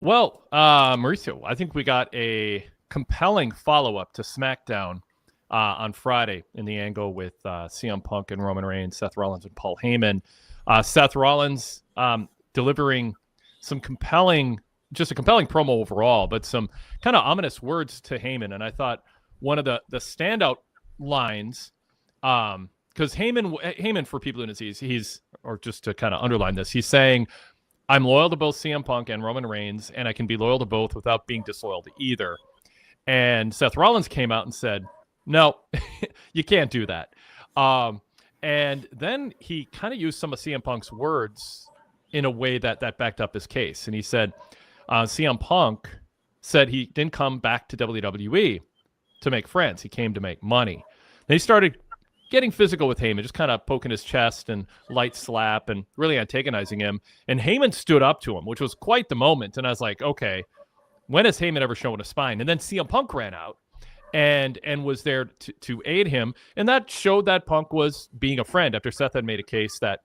Well, Mauricio, I think we got a compelling follow-up to SmackDown on Friday in the angle with CM Punk and Roman Reigns, Seth Rollins and Paul Heyman. Seth Rollins delivering some compelling promo overall, but some kind of ominous words to Heyman. And I thought one of the standout lines, because Heyman, for people who don't see, he's, or just to kind of underline this, he's saying, I'm loyal to both CM Punk and Roman Reigns, and I can be loyal to both without being disloyal to either. And Seth Rollins came out and said, no, you can't do that. And then he kind of used some of CM Punk's words in a way that backed up his case. And he said, CM Punk said he didn't come back to WWE to make friends. He came to make money. Then he started getting physical with Heyman, just kind of poking his chest and light slap and really antagonizing him. And Heyman stood up to him, which was quite the moment. And I was like, okay, when has Heyman ever shown a spine? And then CM Punk ran out and was there to aid him. And that showed that Punk was being a friend after Seth had made a case that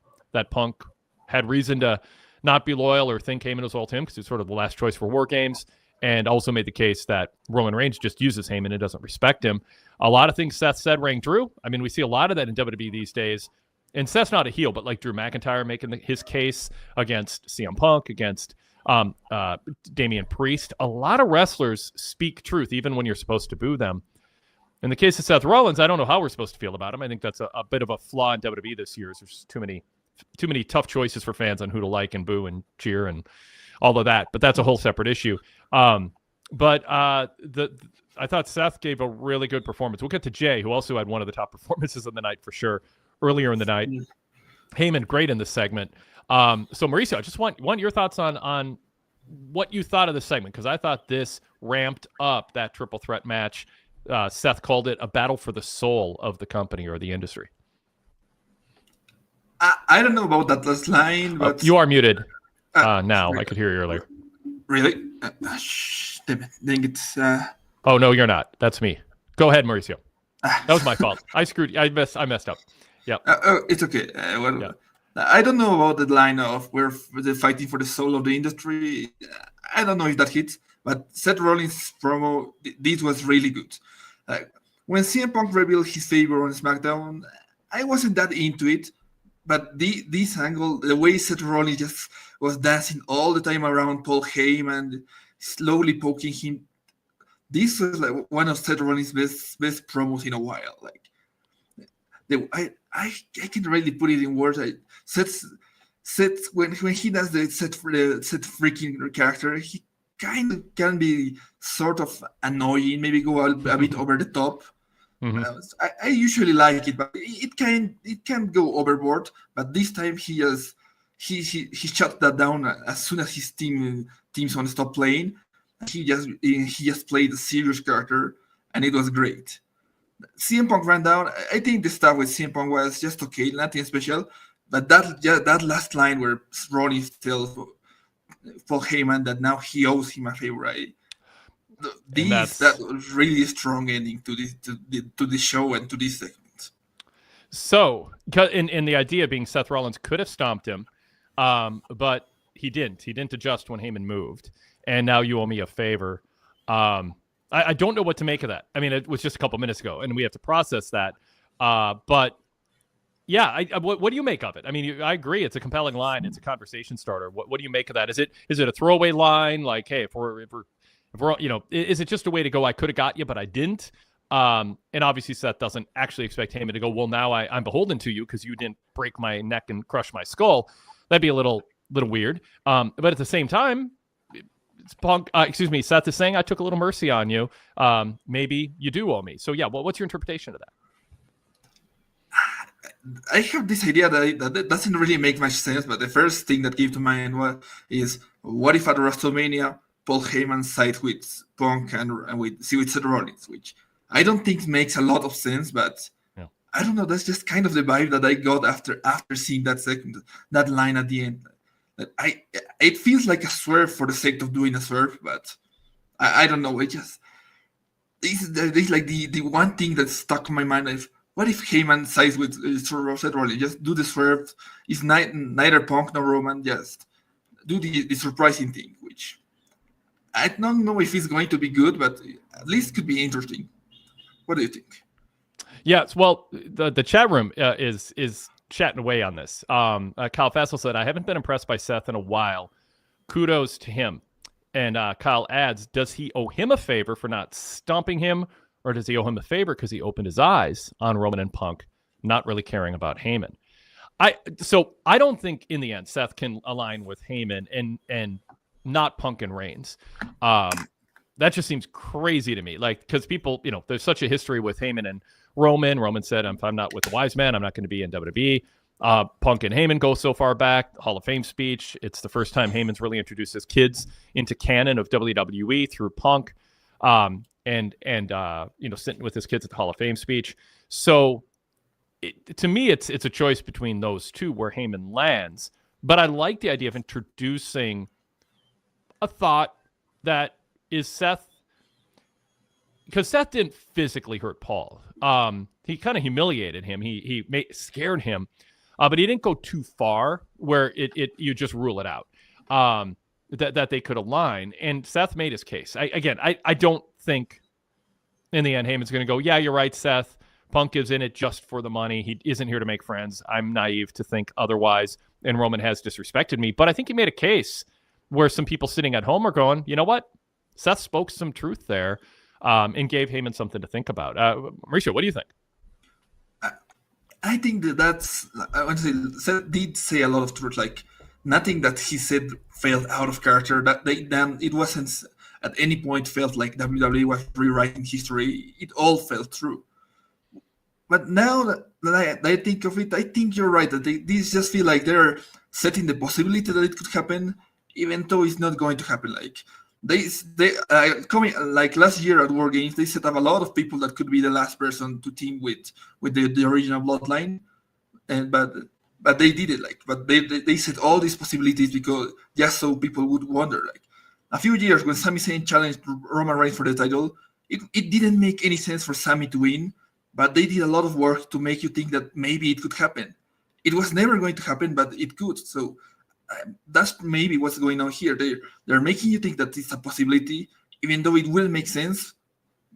Punk had reason to not be loyal or think Heyman was loyal to him because he was sort of the last choice for War Games, and also made the case that Roman Reigns just uses Heyman and doesn't respect him. A lot of things Seth said rang true. I mean, we see a lot of that in WWE these days. And Seth's not a heel, but like Drew McIntyre making his case against CM Punk, against Damian Priest. A lot of wrestlers speak truth, even when you're supposed to boo them. In the case of Seth Rollins, I don't know how we're supposed to feel about him. I think that's a bit of a flaw in WWE this year. There's too many tough choices for fans on who to like and boo and cheer and all of that. But that's a whole separate issue. I thought Seth gave a really good performance. We'll get to Jay, who also had one of the top performances of the night for sure earlier in the night. Heyman, great in this segment. So Mauricio, I just want your thoughts on what you thought of this segment, because I thought this ramped up that triple threat match. Seth called it a battle for the soul of the company or the industry. I don't know about that last line, but you are muted now. I could hear you earlier. Really? Dang it. Oh, no, you're not. That's me. Go ahead, Mauricio. That was my fault. I messed up. Yeah. It's okay. I don't know about the line of where they're fighting for the soul of the industry. I don't know if that hits, but Seth Rollins' promo, this was really good. When CM Punk revealed his favor on SmackDown, I wasn't that into it, but this angle, the way Seth Rollins just was dancing all the time around Paul Heyman, slowly poking him, this was like one of Seth Rollins' best promos in a while. I can't really put it in words. Seth when he does the Seth freaking character, he kind of can be sort of annoying, maybe go a bit over the top. Mm-hmm. I usually like it, but it can go overboard. But this time he shut that down as soon as his team's on stop playing. He just played a serious character, and it was great. CM Punk ran down. I think the stuff with CM Punk was just okay, nothing special. But that last line where Rollins tells Paul Heyman that now he owes him a favor, that was really a strong ending to this show and to this segment. So, in the idea being Seth Rollins could have stomped him, but he didn't. He didn't adjust when Heyman moved. And now you owe me a favor. I don't know what to make of that. I mean, it was just a couple minutes ago, and we have to process that. But yeah, what do you make of it? I mean, I agree. It's a compelling line. It's a conversation starter. What do you make of that? Is it a throwaway line? Like, hey, if we're is it just a way to go, I could have got you, but I didn't? And obviously Seth doesn't actually expect Heyman to go, well, now I'm beholden to you because you didn't break my neck and crush my skull. That'd be a little weird. But at the same time, Seth is saying, I took a little mercy on you. Maybe you do owe me. So yeah, what's your interpretation of that? I have this idea that doesn't really make much sense, but the first thing that came to mind is what if at WrestleMania Paul Heyman sides with Punk and with Seth Rollins, which I don't think makes a lot of sense, but yeah. I don't know. That's just kind of the vibe that I got after seeing that line at the end. It feels like a swerve for the sake of doing a swerve, but I don't know. This is like the one thing that stuck in my mind. What if Heyman sides with Seth Rollins? Just do the swerve. It's neither Punk nor Roman. Just do the surprising thing, which I don't know if it's going to be good, but at least could be interesting. What do you think? Yes, well, the chat room is chatting away on this. Kyle Fassel said, I haven't been impressed by Seth in a while. Kudos to him. And Kyle adds, does he owe him a favor for not stomping him, or does he owe him a favor because he opened his eyes on Roman and Punk, not really caring about Heyman? So I don't think in the end Seth can align with Heyman and not Punk and Reigns. That just seems crazy to me. Like, because people, there's such a history with Heyman and Roman. Roman said, if I'm not with the wise man, I'm not going to be in WWE. Punk and Heyman go so far back. Hall of Fame speech. It's the first time Heyman's really introduced his kids into canon of WWE through Punk, and sitting with his kids at the Hall of Fame speech. So to me, it's a choice between those two where Heyman lands. But I like the idea of introducing a thought that is Seth, because Seth didn't physically hurt Paul. He kind of humiliated him. He scared him, but he didn't go too far where you just rule it out. That they could align, and Seth made his case. I don't think in the end Heyman's going to go, yeah, you're right, Seth. Punk is in it just for the money. He isn't here to make friends. I'm naive to think otherwise, and Roman has disrespected me. But I think he made a case where some people sitting at home are going, you know what? Seth spoke some truth there, and gave Heyman something to think about. Mauricio, what do you think? I think I want to say Seth did say a lot of truth. Like, nothing that he said felt out of character. It wasn't at any point felt like WWE was rewriting history. It all felt true. But now that I think of it, I think you're right. That these just feel like they're setting the possibility that it could happen, even though it's not going to happen. Like, they coming like last year at War Games, they set up a lot of people that could be the last person to team with the original bloodline, but they did it. Like, but they set all these possibilities because just so people would wonder. Like, a few years when Sami Zayn challenged Roman Reigns for the title, it didn't make any sense for Sami to win, but they did a lot of work to make you think that maybe it could happen. It was never going to happen, but it could. So that's maybe what's going on here. They're making you think that it's a possibility, even though it will make sense,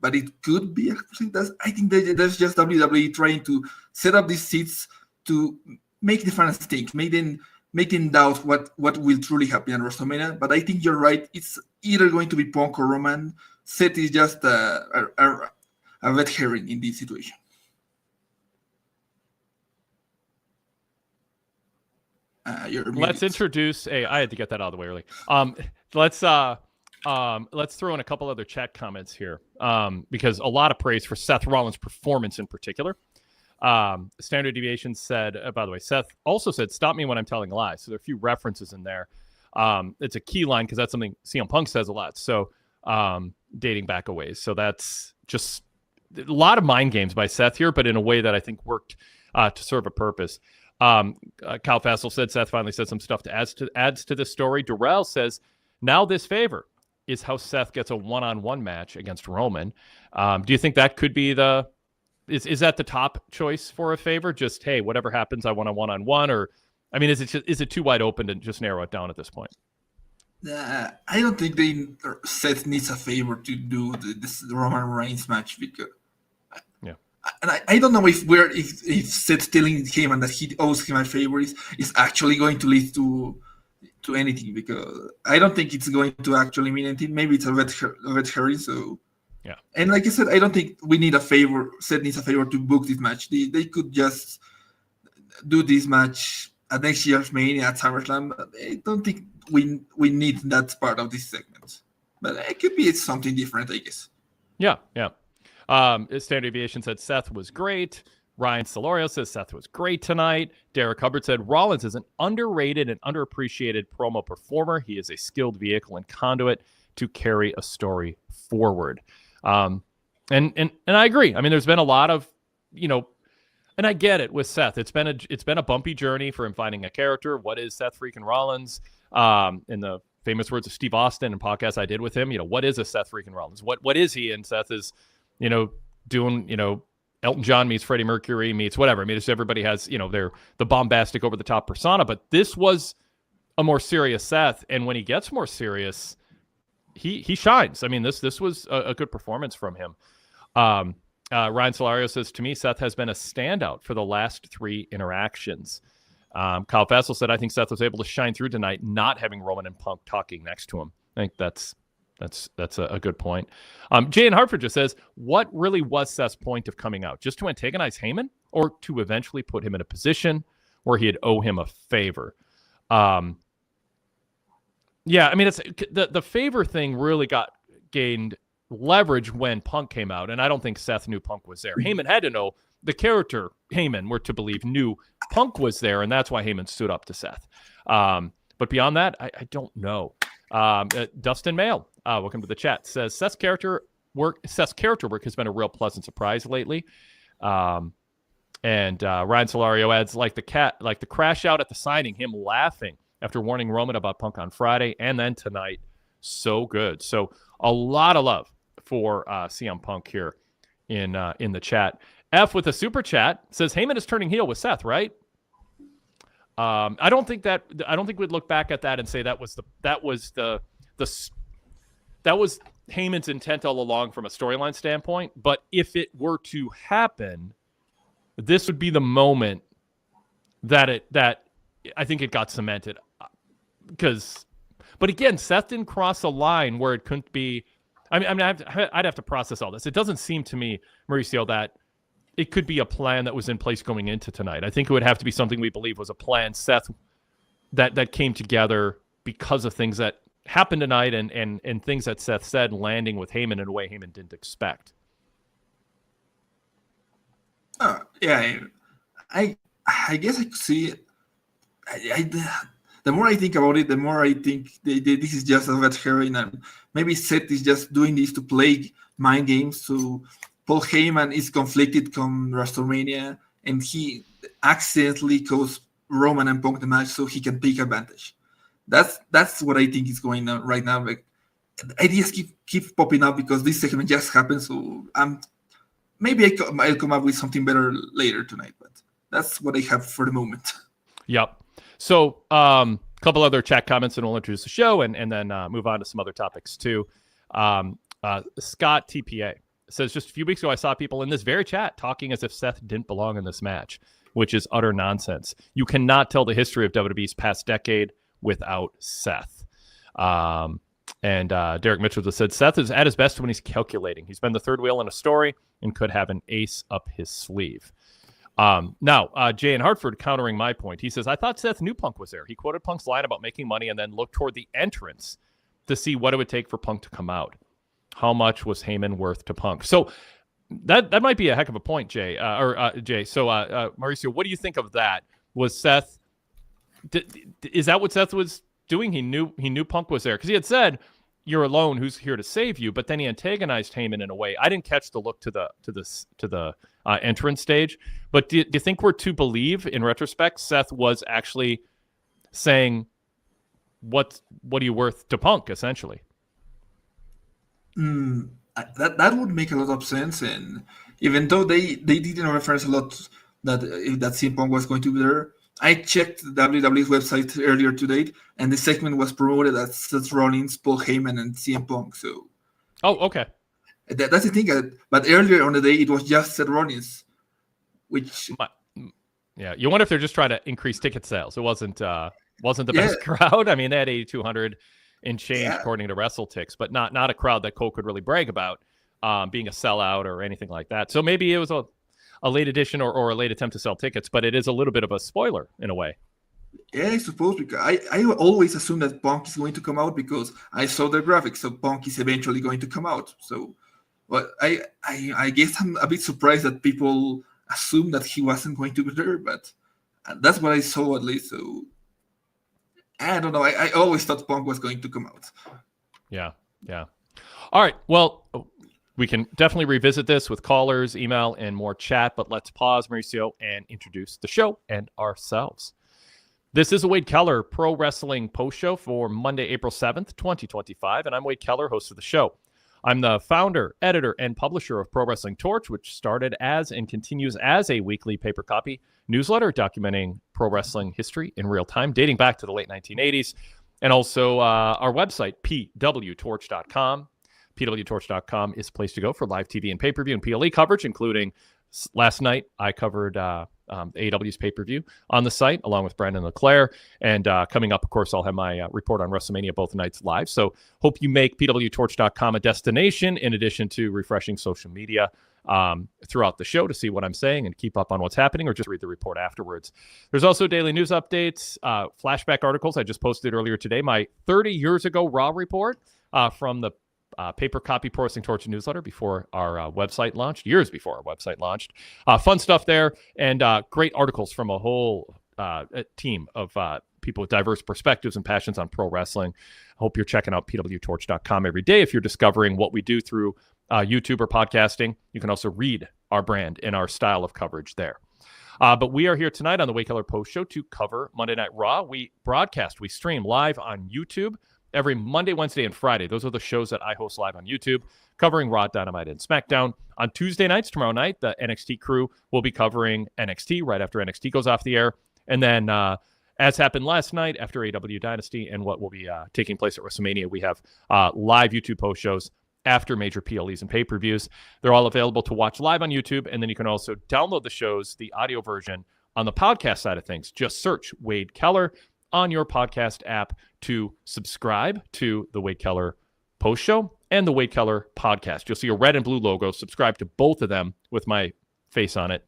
but it could be. I think that's just WWE trying to set up these seats to make the fans think, make them doubt what will truly happen at WrestleMania. But I think you're right. It's either going to be Punk or Roman. Seth is just a red herring in this situation. Let's introduce I had to get that out of the way early. Let's throw in a couple other chat comments here, because a lot of praise for Seth Rollins' performance in particular. Standard Deviation said, by the way, Seth also said, "Stop me when I'm telling lies." So there are a few references in there. It's a key line because that's something CM Punk says a lot. So dating back a ways. So that's just a lot of mind games by Seth here, but in a way that I think worked to serve a purpose. Kyle Fassel said Seth finally said some stuff to adds to this story. Durrell says, now this favor is how Seth gets a one-on-one match against Roman. Do you think that could be is that the top choice for a favor? Just, hey, whatever happens, I want a one-on-one, or I mean, is it too wide open to just narrow it down at this point? I don't think Seth needs a favor to do this Roman Reigns match, because and I don't know if Seth telling him and that he owes him a favor is actually going to lead to anything, because I don't think it's going to actually mean anything. Maybe it's a red herring. So yeah. And like I said, I don't think we need a favor. Seth needs a favor to book this match. They could just do this match at next year's Mania at SummerSlam. I don't think we need that part of this segment, but it could be something different, I guess. Yeah. Standard Deviation said Seth was great. Ryan Solorio says Seth was great tonight. Derek Hubbard said Rollins is an underrated and underappreciated promo performer. He is a skilled vehicle and conduit to carry a story forward. And I agree. I mean, there's been a lot of, and I get it with Seth. It's been a bumpy journey for him finding a character. What is Seth freaking Rollins? In the famous words of Steve Austin and podcasts I did with him, what is a Seth freaking Rollins? What is he? And Seth is, doing, Elton John meets Freddie Mercury meets whatever. I mean, it's everybody has, they're the bombastic over the top persona, but this was a more serious Seth. And when he gets more serious, he shines. I mean, this was a good performance from him. Ryan Solario says, to me, Seth has been a standout for the last 3 interactions. Kyle Fassel said, I think Seth was able to shine through tonight, not having Roman and Punk talking next to him. I think that's a good point. Jay in Hartford just says, what really was Seth's point of coming out? Just to antagonize Heyman, or to eventually put him in a position where he'd owe him a favor? Yeah, I mean, it's the favor thing really gained leverage when Punk came out, and I don't think Seth knew Punk was there. Heyman had to know. The character Heyman, we're to believe, knew Punk was there, and that's why Heyman stood up to Seth. But beyond that, I don't know. Dustin Mail, welcome to the chat, says Seth's character work has been a real pleasant surprise lately. And Ryan Solario adds, like the crash out at the signing, him laughing after warning Roman about Punk on Friday, and then tonight, so good. So a lot of love for CM Punk here in the chat. F with a super chat says Heyman is turning heel with Seth, right? I don't think we'd look back at that and say that was Heyman's intent all along from a storyline standpoint. But if it were to happen, this would be the moment that I think it got cemented. But again, Seth didn't cross a line where it couldn't be. I mean, I'd have to process all this. It doesn't seem to me, Mauricio, that it could be a plan that was in place going into tonight. I think it would have to be something we believe was a plan, Seth, that came together because of things that happened tonight and things that Seth said landing with Heyman in a way Heyman didn't expect. Yeah, I guess I could see it. The more I think about it, the more I think this is just a red herring, and maybe Seth is just doing this to play mind games. So Paul Heyman is conflicted come WrestleMania, and he accidentally caused Roman and Punk the match so he can take advantage. That's what I think is going on right now. Like, ideas keep popping up because this segment just happened. So maybe I'll come up with something better later tonight, but that's what I have for the moment. Yep. So a couple other chat comments, and we'll introduce the show and then move on to some other topics too. Scott TPA says, just a few weeks ago, I saw people in this very chat talking as if Seth didn't belong in this match, which is utter nonsense. You cannot tell the history of WWE's past decade without Seth. And Derek Mitchell just said, Seth is at his best when he's calculating. He's been the third wheel in a story and could have an ace up his sleeve. Now, Jay in Hartford countering my point. He says, I thought Seth knew Punk was there. He quoted Punk's line about making money and then looked toward the entrance to see what it would take for Punk to come out. How much was Heyman worth to Punk? So that might be a heck of a point, Jay. Jay. So, Mauricio, what do you think of that? Was Seth? Is that what Seth was doing? He knew Punk was there because he had said, "You're alone. Who's here to save you?" But then he antagonized Heyman in a way. I didn't catch the look to the entrance stage. But do you think we're to believe, in retrospect, Seth was actually saying, "What are you worth to Punk?" Essentially. That would make a lot of sense, and even though they didn't reference a lot that CM Punk was going to be there, I checked WWE's website earlier today, and the segment was promoted as Seth Rollins, Paul Heyman, and CM Punk. So, okay, that's the thing. But earlier on the day, it was just Seth Rollins, which yeah, you wonder if they're just trying to increase ticket sales. It wasn't the best crowd. I mean, they had 8,200. And change according to WrestleTix, but not a crowd that Cole could really brag about being a sellout or anything like that. So maybe it was a late edition or a late attempt to sell tickets, but it is a little bit of a spoiler in a way. Yeah, I suppose, because I always assume that Punk is going to come out because I saw the graphics, so Punk is eventually going to come out. So, well, I guess I'm a bit surprised that people assume that he wasn't going to be there, but that's what I saw at least. So, I don't know. I always thought Punk was going to come out. Yeah. All right. Well, we can definitely revisit this with callers, email, and more chat, but let's pause, Mauricio, and introduce the show and ourselves. This is a Wade Keller Pro Wrestling Post Show for Monday, April 7th, 2025, and I'm Wade Keller, host of the show. I'm the founder, editor, and publisher of PWTorch, which started as and continues as a weekly paper copy newsletter documenting pro wrestling history in real time, dating back to the late 1980s. and also our website, PWTorch.com. PWTorch.com is a place to go for live TV and pay-per-view and PLE coverage, including last night I covered AEW's pay-per-view on the site along with Brandon LeClaire. And coming up, of course, I'll have my report on WrestleMania both nights live. So hope you make PWTorch.com a destination in addition to refreshing social media throughout the show to see what I'm saying and keep up on what's happening, or just read the report afterwards. There's also daily news updates, flashback articles. I just posted earlier today my 30 years ago Raw report from the paper copy Pro Wrestling Torch newsletter before our website launched, years before our website launched. Fun stuff there, and great articles from a whole team of people with diverse perspectives and passions on pro wrestling. I hope you're checking out pwtorch.com every day if you're discovering what we do through YouTube or podcasting. You can also read our brand and our style of coverage there. But we are here tonight on the Wade Keller Post Show to cover Monday Night Raw. We stream live on YouTube every Monday, Wednesday, and Friday. Those are the shows that I host live on YouTube, covering Raw, Dynamite, and SmackDown. On Tuesday nights, tomorrow night, the NXT crew will be covering NXT right after NXT goes off the air. And then, as happened last night after AEW Dynasty and what will be taking place at WrestleMania, we have live YouTube post shows after major PLEs and pay-per-views. They're all available to watch live on YouTube, and then you can also download the shows, the audio version, on the podcast side of things. Just search Wade Keller on your podcast app to subscribe to the Wade Keller Post Show and the Wade Keller Podcast. You'll see a red and blue logo. Subscribe to both of them with my face on it.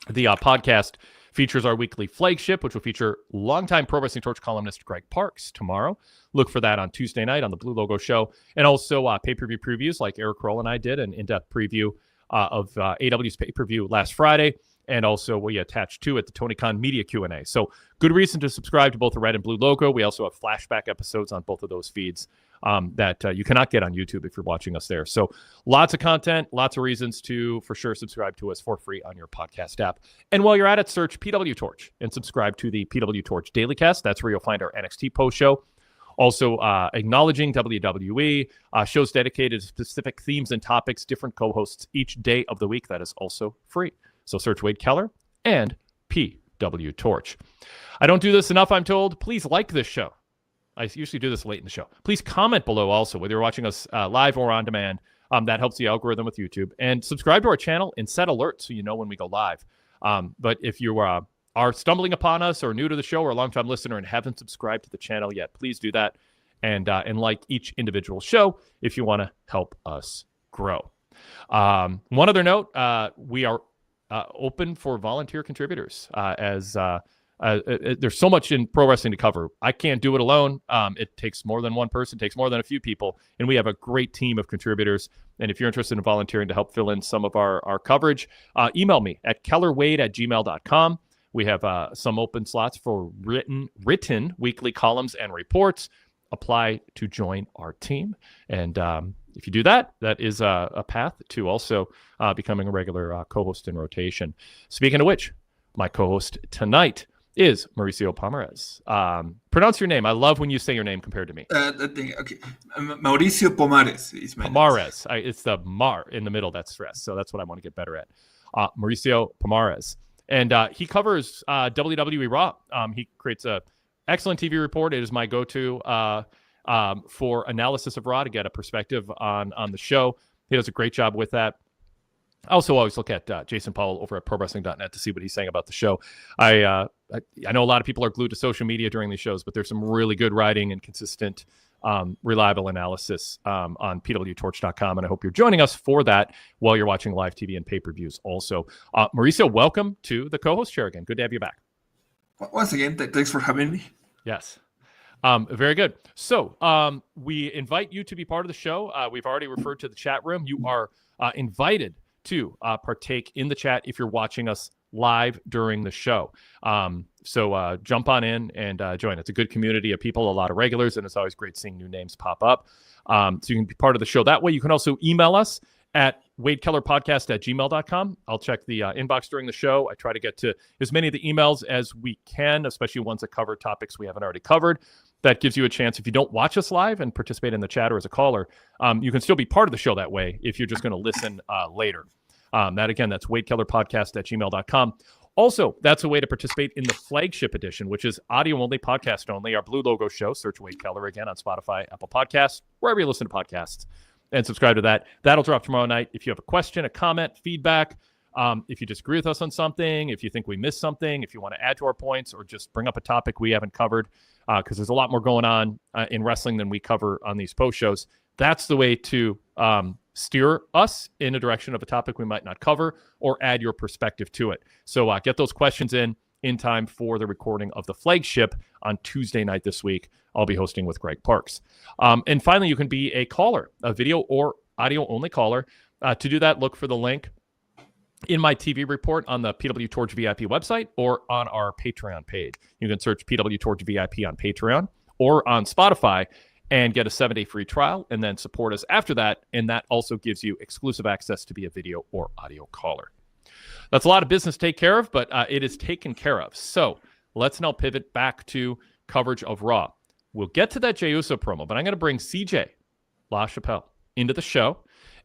The podcast features our weekly flagship, which will feature longtime Pro Wrestling Torch columnist Greg Parks tomorrow. Look for that on Tuesday night on the Blue Logo Show. And also pay-per-view previews like Eric Kroll and I did, an in-depth preview of AEW's pay-per-view last Friday. And also we attached to it the Tony Khan Media Q&A. So good reason to subscribe to both the red and blue logo. We also have flashback episodes on both of those feeds that you cannot get on YouTube if you're watching us there. So lots of content, lots of reasons to, for sure, subscribe to us for free on your podcast app. And while you're at it, search PW Torch and subscribe to the PW Torch Daily Cast. That's where you'll find our NXT post show. Also, acknowledging WWE, shows dedicated to specific themes and topics, different co-hosts each day of the week. That is also free. So search Wade Keller and PW Torch. I don't do this enough, I'm told. Please like this show. I usually do this late in the show. Please comment below also, whether you're watching us live or on demand. That helps the algorithm with YouTube. And subscribe to our channel and set alerts so you know when we go live. But if you are stumbling upon us or new to the show or a longtime listener and haven't subscribed to the channel yet, please do that. And like each individual show if you want to help us grow. One other note, we are open for volunteer contributors as there's so much in pro wrestling to cover. I can't do it alone. It takes more than one person, takes more than a few people, and we have a great team of contributors. And if you're interested in volunteering to help fill in some of our coverage, email me at kellerwade@gmail.com. We have some open slots for written weekly columns and reports. Apply to join our team. And if you do that, that is a path to also becoming a regular co-host in rotation. Speaking of which, my co-host tonight is Mauricio Pomarez. Pronounce your name. I love when you say your name compared to me. Okay. Mauricio Pomarez is my Pomarez. It's the Mar in the middle that's stressed. So that's what I want to get better at. Mauricio Pomarez. And he covers WWE Raw. He creates a excellent TV report. It is my go-to for analysis of Raw to get a perspective on the show. He does a great job with that. I also always look at Jason Powell over at ProWrestling.net to see what he's saying about the show. I know a lot of people are glued to social media during these shows, but there's some really good writing and consistent, reliable analysis on PWTorch.com, and I hope you're joining us for that while you're watching live TV and pay-per-views also. Mauricio, welcome to the co-host chair again. Good to have you back. Once again, thanks for having me. Yes. Very good. So we invite you to be part of the show. We've already referred to the chat room. You are invited to partake in the chat if you're watching us live during the show. So jump on in and join. It's a good community of people, a lot of regulars, and it's always great seeing new names pop up. So you can be part of the show that way. You can also email us at wadekellerpodcast@gmail.com. I'll check the inbox during the show. I try to get to as many of the emails as we can, especially ones that cover topics we haven't already covered. That gives you a chance, if you don't watch us live and participate in the chat or as a caller, you can still be part of the show that way if you're just going to listen later. That's wadekellerpodcast@gmail.com. Also, that's a way to participate in the flagship edition, which is audio only, podcast only, our blue logo show. Search Wade Keller again on Spotify, Apple Podcasts, wherever you listen to podcasts, and subscribe to that. That'll drop tomorrow night. If you have a question, a comment, feedback, if you disagree with us on something, if you think we missed something, if you want to add to our points or just bring up a topic we haven't covered, because there's a lot more going on in wrestling than we cover on these post shows, that's the way to steer us in a direction of a topic we might not cover or add your perspective to it. So get those questions in time for the recording of the flagship on Tuesday night this week. I'll be hosting with Greg Parks. And finally, you can be a caller, a video or audio only caller. To do that, look for the link in my TV report on the PWTorch VIP website or on our Patreon page. You can search PWTorch VIP on Patreon or on Spotify and get a 7-day free trial and then support us after that. And that also gives you exclusive access to be a video or audio caller. That's a lot of business to take care of, but it is taken care of. So let's now pivot back to coverage of Raw. We'll get to that Jey Uso promo, but I'm going to bring CJ LaChapelle into the show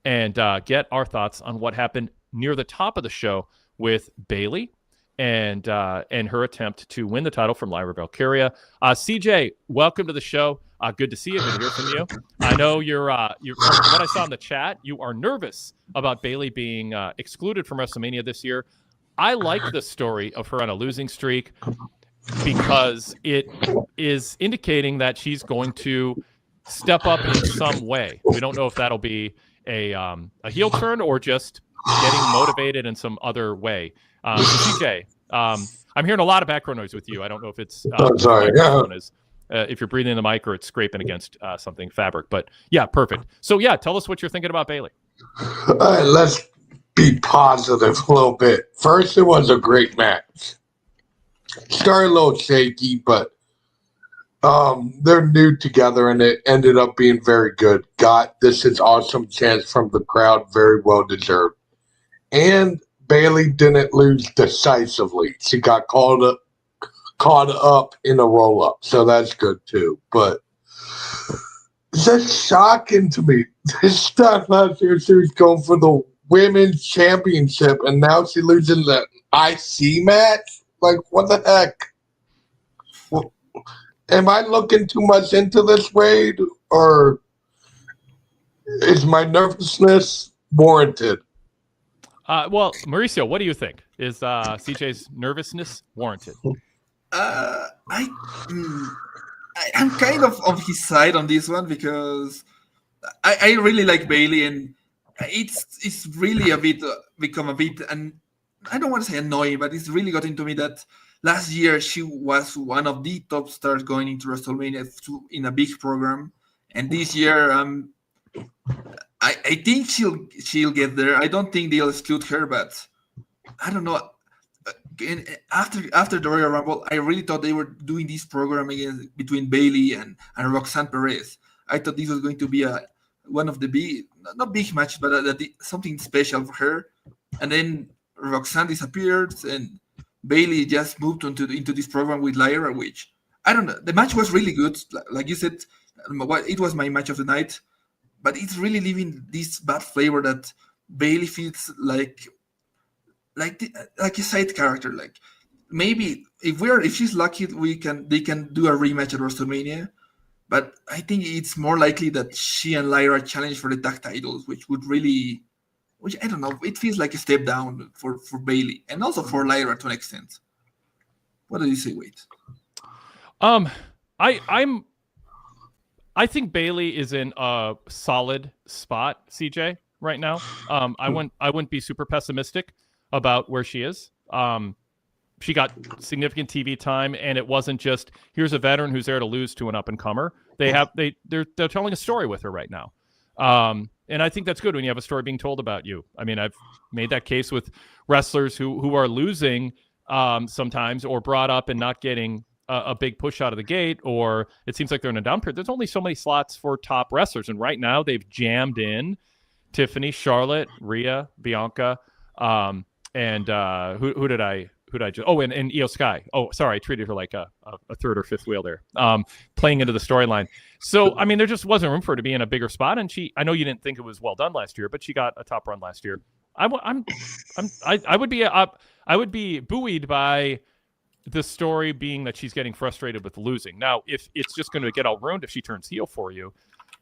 and get our thoughts on what happened near the top of the show with Bayley and her attempt to win the title from Lyra Valkyria. CJ, welcome to the show. Good to see you. Good to hear from you. I know you're from what I saw in the chat, you are nervous about Bayley being excluded from WrestleMania this year. I like the story of her on a losing streak because it is indicating that she's going to step up in some way. We don't know if that'll be a heel turn or just getting motivated in some other way. CJ, I'm hearing a lot of background noise with you. I don't know if it's sorry. If you're breathing in the mic or it's scraping against something fabric. But yeah, perfect. So yeah, tell us what you're thinking about Bayley. Let's be positive a little bit. First, it was a great match. Started a little shaky, but they're new together, and it ended up being very good. Got this is awesome chance from the crowd, very well deserved. And Bayley didn't lose decisively. She got caught up in a roll-up, so that's good too. But that's shocking to me. This time last year, she was going for the women's championship, and now she losing the IC match? Like, what the heck? Well, am I looking too much into this, Wade, or is my nervousness warranted? Well, Mauricio, what do you think? Is CJ's nervousness warranted? I'm kind of on his side on this one because I really like Bayley, and it's really a bit become a bit, and I don't want to say annoying, but it's really got into me that last year she was one of the top stars going into WrestleMania in a big program, and this year I think she'll get there. I don't think they'll exclude her, but I don't know. After the Royal Rumble, I really thought they were doing this program between Bayley and Roxanne Perez. I thought this was going to be one of the not big match, but something special for her. And then Roxanne disappeared, and Bayley just moved into this program with Lyra, which I don't know. The match was really good, like you said. It was my match of the night, but it's really leaving this bad flavor that Bayley feels like a side character. Like maybe if she's lucky, they can do a rematch at WrestleMania. But I think it's more likely that she and Lyra challenge for the tag titles, which I don't know. It feels like a step down for Bayley and also for Lyra to an extent. What do you say, Wade? I think Bayley is in a solid spot, CJ, right now. I wouldn't be super pessimistic about where she is. She got significant TV time, and it wasn't just here's a veteran who's there to lose to an up and comer. They're telling a story with her right now, and I think that's good when you have a story being told about you. I mean, I've made that case with wrestlers who are losing sometimes, or brought up and not getting a big push out of the gate, or it seems like they're in a down period. There's only so many slots for top wrestlers, and right now they've jammed in Tiffany, Charlotte, Rhea, Bianca. And who did I just? Oh, and Io Sky. Oh, sorry, I treated her like a third or fifth wheel there, playing into the storyline. So, I mean, there just wasn't room for her to be in a bigger spot. And I know you didn't think it was well done last year, but she got a top run last year. I would be buoyed by the story being that she's getting frustrated with losing. Now, if it's just going to get all ruined if she turns heel for you,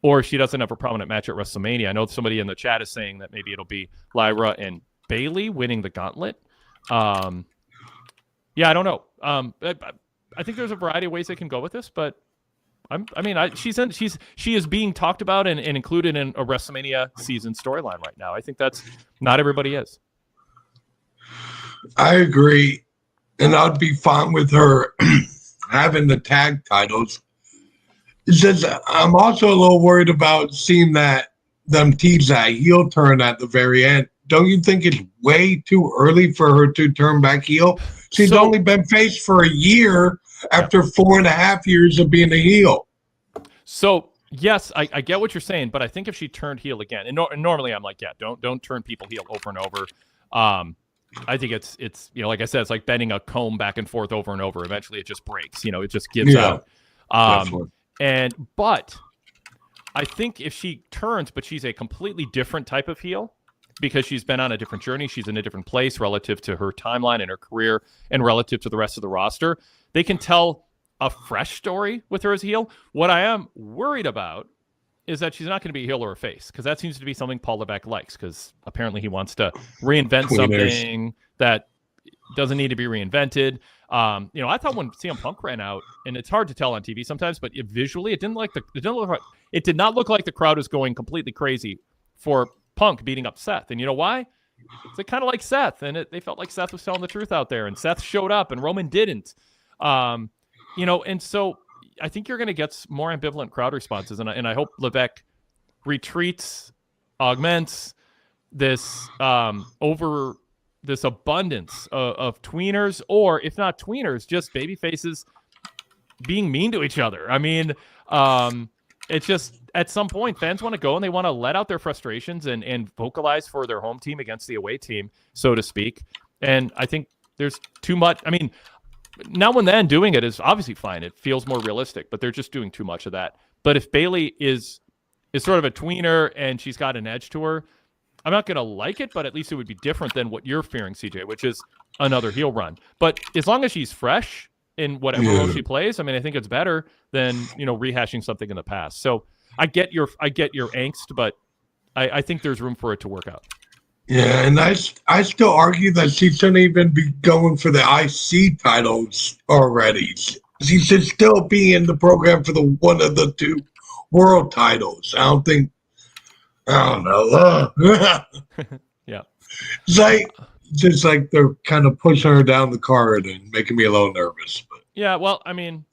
or she doesn't have a prominent match at WrestleMania. I know somebody in the chat is saying that maybe it'll be Lyra and Bayley winning the gauntlet. Yeah, I don't know. I think there's a variety of ways they can go with this, but she is being talked about and included in a WrestleMania season storyline right now. I think that's not everybody is. I agree, and I'd be fine with her having the tag titles. It's just I'm also a little worried about seeing them tease that heel turn at the very end. Don't you think it's way too early for her to turn back heel? She's only been face for a year after 4.5 years of being a heel. So yes, I get what you're saying, but I think if she turned heel again, and normally I'm like, yeah, don't turn people heel over and over. I think it's like I said, it's like bending a comb back and forth over and over. Eventually, it just breaks. It just gives out. But I think if she turns, but she's a completely different type of heel because she's been on a different journey, she's in a different place relative to her timeline and her career and relative to the rest of the roster, they can tell a fresh story with her as a heel. What I am worried about is that she's not going to be a heel or a face, because that seems to be something Paul Levesque likes, because apparently he wants to reinvent something that doesn't need to be reinvented. I thought when CM Punk ran out, and it's hard to tell on TV sometimes, but visually it did not look like the crowd was going completely crazy for Punk beating up Seth. And you know why? They kind of like Seth, and they felt like Seth was telling the truth out there, and Seth showed up and Roman didn't. And so I think you're going to get more ambivalent crowd responses, and I hope Levesque retreats, augments this over this abundance of tweeners, or if not tweeners, just baby faces being mean to each other. I mean, it's just at some point fans want to go and they want to let out their frustrations and vocalize for their home team against the away team, so to speak. And I think there's too much. I mean, now and then doing it is obviously fine. It feels more realistic, but they're just doing too much of that. But if Bayley is sort of a tweener and she's got an edge to her, I'm not going to like it, but at least it would be different than what you're fearing, CJ, which is another heel run. But as long as she's fresh in whatever role she plays, I mean, I think it's better than, rehashing something in the past. So I get your angst, but I think there's room for it to work out. Yeah, and I still argue that she shouldn't even be going for the IC titles already. She should still be in the program for one of the two world titles. I don't know. Yeah. It's like they're kind of pushing her down the card and making me a little nervous. But. Yeah, well, I mean,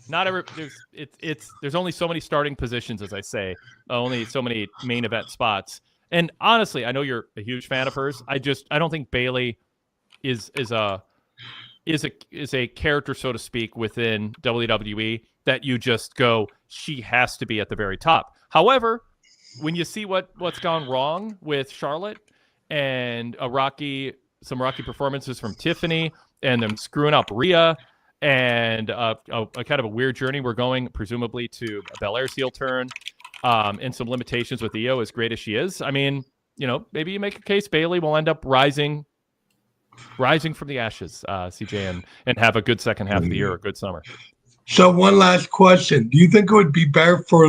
there's only so many starting positions, as I say, only so many main event spots. And honestly, I know you're a huge fan of hers. I don't think Bayley is a character, so to speak, within WWE that you just go, she has to be at the very top. However, when you see what's gone wrong with Charlotte and some rocky performances from Tiffany and them screwing up Rhea and a kind of a weird journey we're going presumably to a Belair's heel turn, and some limitations with Io, as great as she is. I mean, maybe you make a case Bayley will end up rising from the ashes, CJ, and have a good second half of the year, a good summer. So one last question. Do you think it would be better for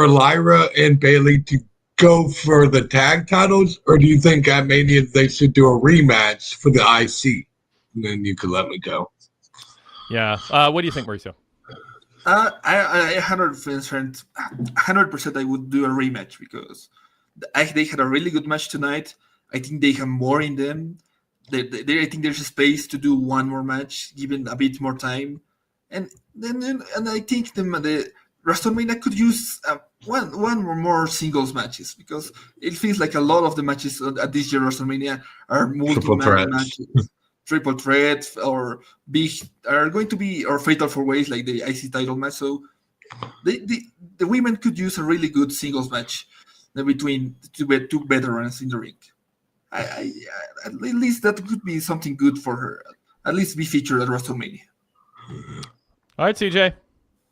Lyra and Bayley to go for the tag titles, or do you think at Mania they should do a rematch for the IC? And then you could let me go. Yeah. What do you think, Mauricio? I 100% I would do a rematch because they had a really good match tonight. I think they have more in them. I think there's a space to do one more match, given a bit more time, and I think the WrestleMania could use one or more singles matches, because it feels like a lot of the matches at this year WrestleMania are multi-man matches. Triple threat or are going to be or fatal four ways like the IC title match. So the women could use a really good singles match between two veterans in the ring. At least that could be something good for her. At least be featured at WrestleMania. All right, CJ.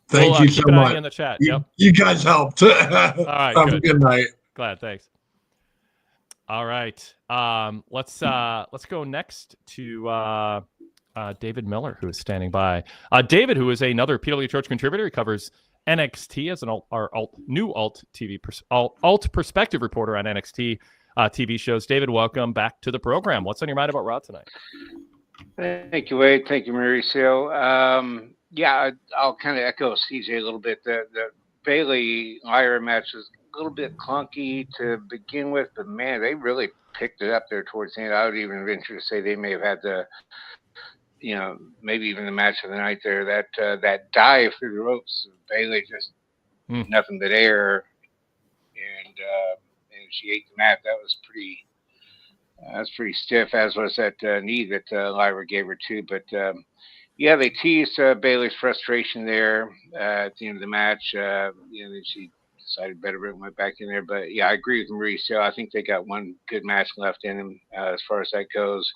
Thank you so much. In the chat. You guys helped. All right. Have a good night. Glad. Thanks. All right. Let's go next to David Miller, who is standing by. David, who is another PWTorch contributor, he covers NXT as an new alt perspective reporter on NXT TV shows. David, welcome back to the program. What's on your mind about Raw tonight? Thank you, Wade. Thank you, Mauricio. I'll kind of echo CJ a little bit. The Bayley Lyra match was a little bit clunky to begin with, but man, they really picked it up there towards the end. I would even venture to say they may have had maybe even the match of the night there. That dive through the ropes, Bayley just nothing but air, and she ate the mat. That was pretty stiff, as was that knee that Lyra gave her too. But they teased Bayley's frustration there at the end of the match. Then she decided better but went back in there. But yeah, I agree with Mauricio. I think they got one good match left in them as far as that goes.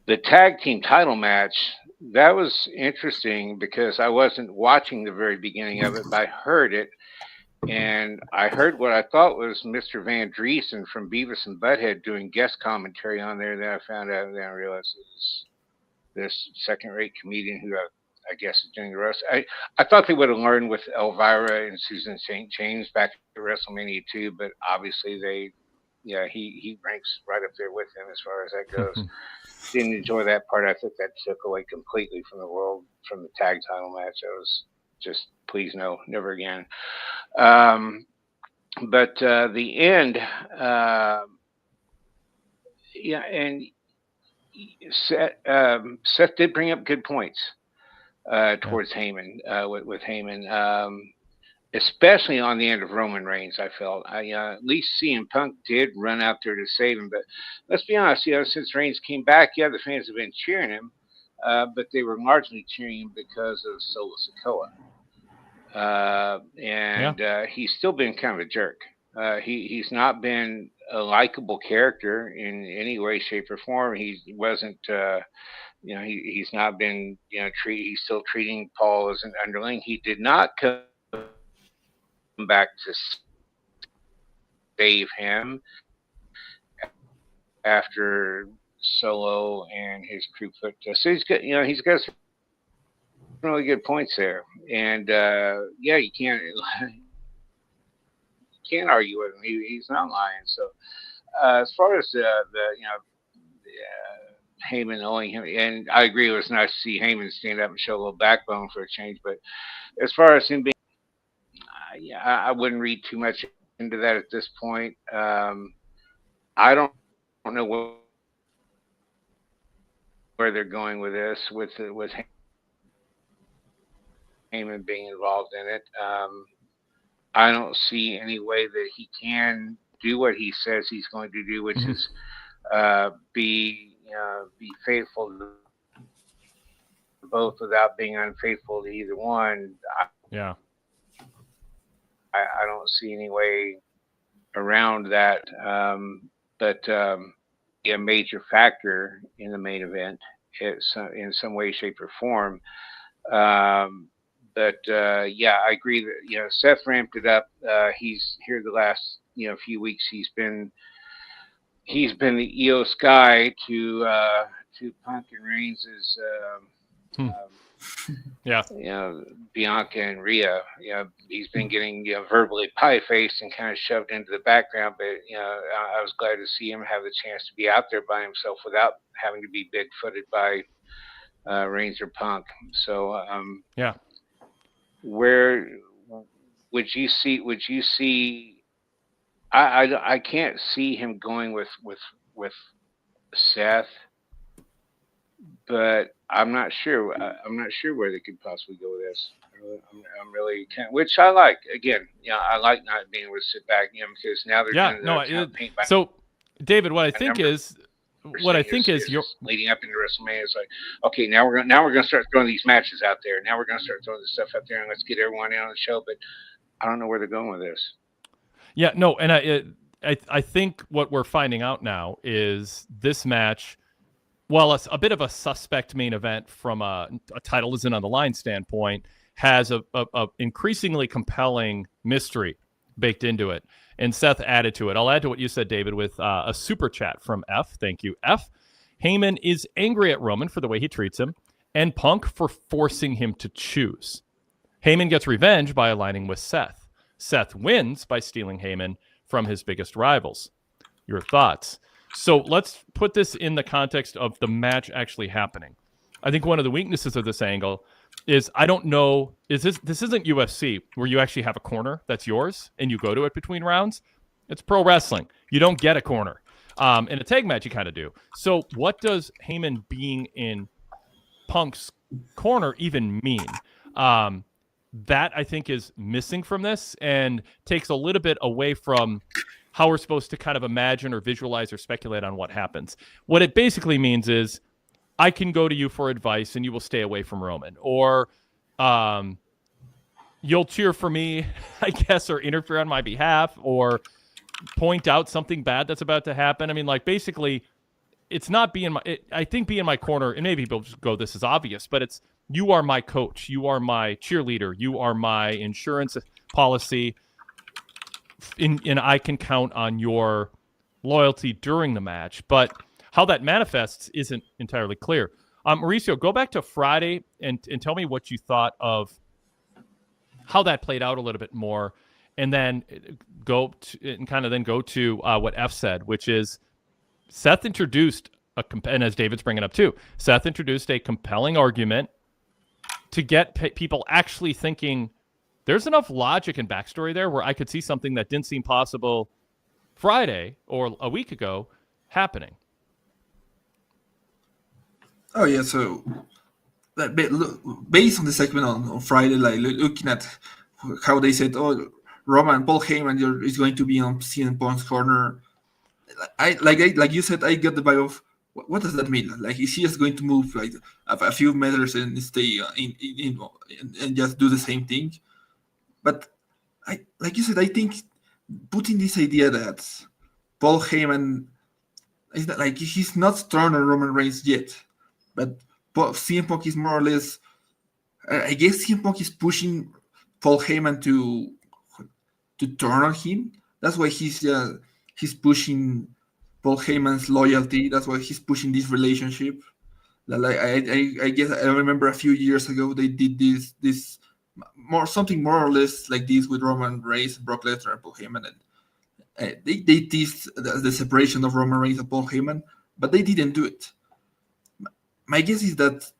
The tag team title match, that was interesting because I wasn't watching the very beginning of it, but I heard it. And I heard what I thought was Mr. Van Driesen from Beavis and Butthead doing guest commentary on there. Then I found out, then I realized it was this second-rate comedian who I guess is doing the rest. I thought they would have learned with Elvira and Susan St. James back at WrestleMania 2, but obviously he ranks right up there with them as far as that goes. Didn't enjoy that part. I think that took away completely from the tag title match. I was just, please no, never again. But the end, and Seth did bring up good points towards Heyman, with Heyman, especially on the end of Roman Reigns. I felt at least CM Punk did run out there to save him. But let's be honest, since Reigns came back, the fans have been cheering him, but they were largely cheering him because of Solo Sikoa. He's still been kind of a jerk. He's not been a likable character in any way, shape, or form. He wasn't, he's not been, he's still treating Paul as an underling. He did not come back to save him after Solo and his crew put. So he's got, he's got some really good points there, and you can't argue with him. He's not lying. So as far as the Heyman owing him, and I agree, it was nice to see Heyman stand up and show a little backbone for a change. But as far as him being, I wouldn't read too much into that at this point. I don't know where they're going with this, with Heyman being involved in it. I don't see any way that he can do what he says he's going to do, which is be faithful to both without being unfaithful to either one. I don't see any way around that. But a major factor in the main event in some way, shape, or form. But I agree that Seth ramped it up. He's here the last few weeks. He's been the EOS guy to Punk and Reigns' Bianca and Rhea. He's been getting verbally pie-faced and kind of shoved into the background. But I was glad to see him have the chance to be out there by himself without having to be big-footed by Reigns or Punk. So where would you see? I can't see him going with Seth, but I'm not sure. I'm not sure where they could possibly go with this. I'm really which I like. Again, I like not being able to sit back, because now they're doing paint by. So, David, what I think is you're leading up into WrestleMania. It's like, okay, now we're gonna start throwing these matches out there. Now we're gonna start throwing this stuff out there, and let's get everyone in on the show. But I don't know where they're going with this. Yeah, no, and I think what we're finding out now is this match, while a bit of a suspect main event from a title isn't on the line standpoint, has a increasingly compelling mystery baked into it. And Seth added to it. I'll add to what you said, David, with a super chat from F. Thank you, F. Heyman is angry at Roman for the way he treats him, and Punk for forcing him to choose. Heyman gets revenge by aligning with Seth. Seth wins by stealing Heyman from his biggest rivals. Your thoughts? So let's put this in the context of the match actually happening. I think one of the weaknesses of this angle is I don't know, this isn't UFC where you actually have a corner that's yours and you go to it between rounds. It's pro wrestling. You don't get a corner. In a tag match, you kind of do. So what does Heyman being in Punk's corner even mean? That I think is missing from this and takes a little bit away from how we're supposed to kind of imagine or visualize or speculate on what happens. What it basically means is I can go to you for advice and you will stay away from Roman, or you'll cheer for me, I guess, or interfere on my behalf, or point out something bad that's about to happen. I mean, like, basically, it's not being I think being my corner, and maybe people just go, this is obvious, but it's, you are my coach, you are my cheerleader, you are my insurance policy, and I can count on your loyalty during the match. But how that manifests isn't entirely clear. Mauricio, go back to Friday and tell me what you thought of how that played out a little bit more, and then go to what F said, which is Seth introduced and as David's bringing up too, Seth introduced a compelling argument to get people actually thinking there's enough logic and backstory there where I could see something that didn't seem possible Friday or a week ago happening. Oh yeah, so based on the segment on Friday, like looking at how they said, "Oh, Roman, Paul Heyman is going to be on CM Punk's corner," like you said, I got the vibe of what does that mean? Like, is he just going to move like a few meters and stay and just do the same thing? But like you said, I think putting this idea that Paul Heyman is not, like, he's not strong on Roman Reigns yet, but CM Punk is more or less. I guess CM Punk is pushing Paul Heyman to turn on him. That's why he's pushing Paul Heyman's loyalty. That's why he's pushing this relationship. Like I guess I remember a few years ago they did this something more or less like this with Roman Reigns, Brock Lesnar, and Paul Heyman, and they teased the separation of Roman Reigns and Paul Heyman, but they didn't do it. My guess is that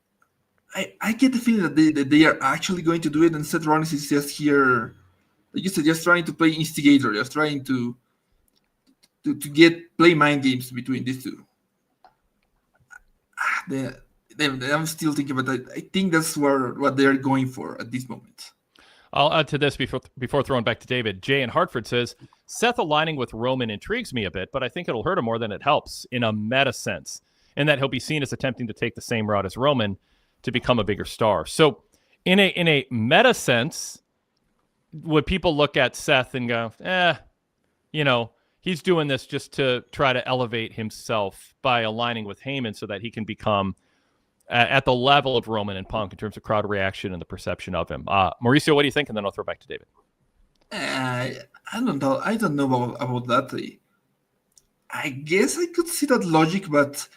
I get the feeling that they are actually going to do it, and Seth Rollins is just here, like you said, just trying to play instigator, just trying to play mind games between these two. I'm still thinking about that. I think that's what they're going for at this moment. I'll add to this before throwing back to David. Jay in Hartford says, Seth aligning with Roman intrigues me a bit, but I think it'll hurt him more than it helps in a meta sense, in that he'll be seen as attempting to take the same route as Roman to become a bigger star. So in a meta sense, would people look at Seth and go, he's doing this just to try to elevate himself by aligning with Heyman so that he can become at the level of Roman and Punk in terms of crowd reaction and the perception of him. Mauricio, what do you think? And then I'll throw back to David. I don't know. I don't know about that. I guess I could see that logic, but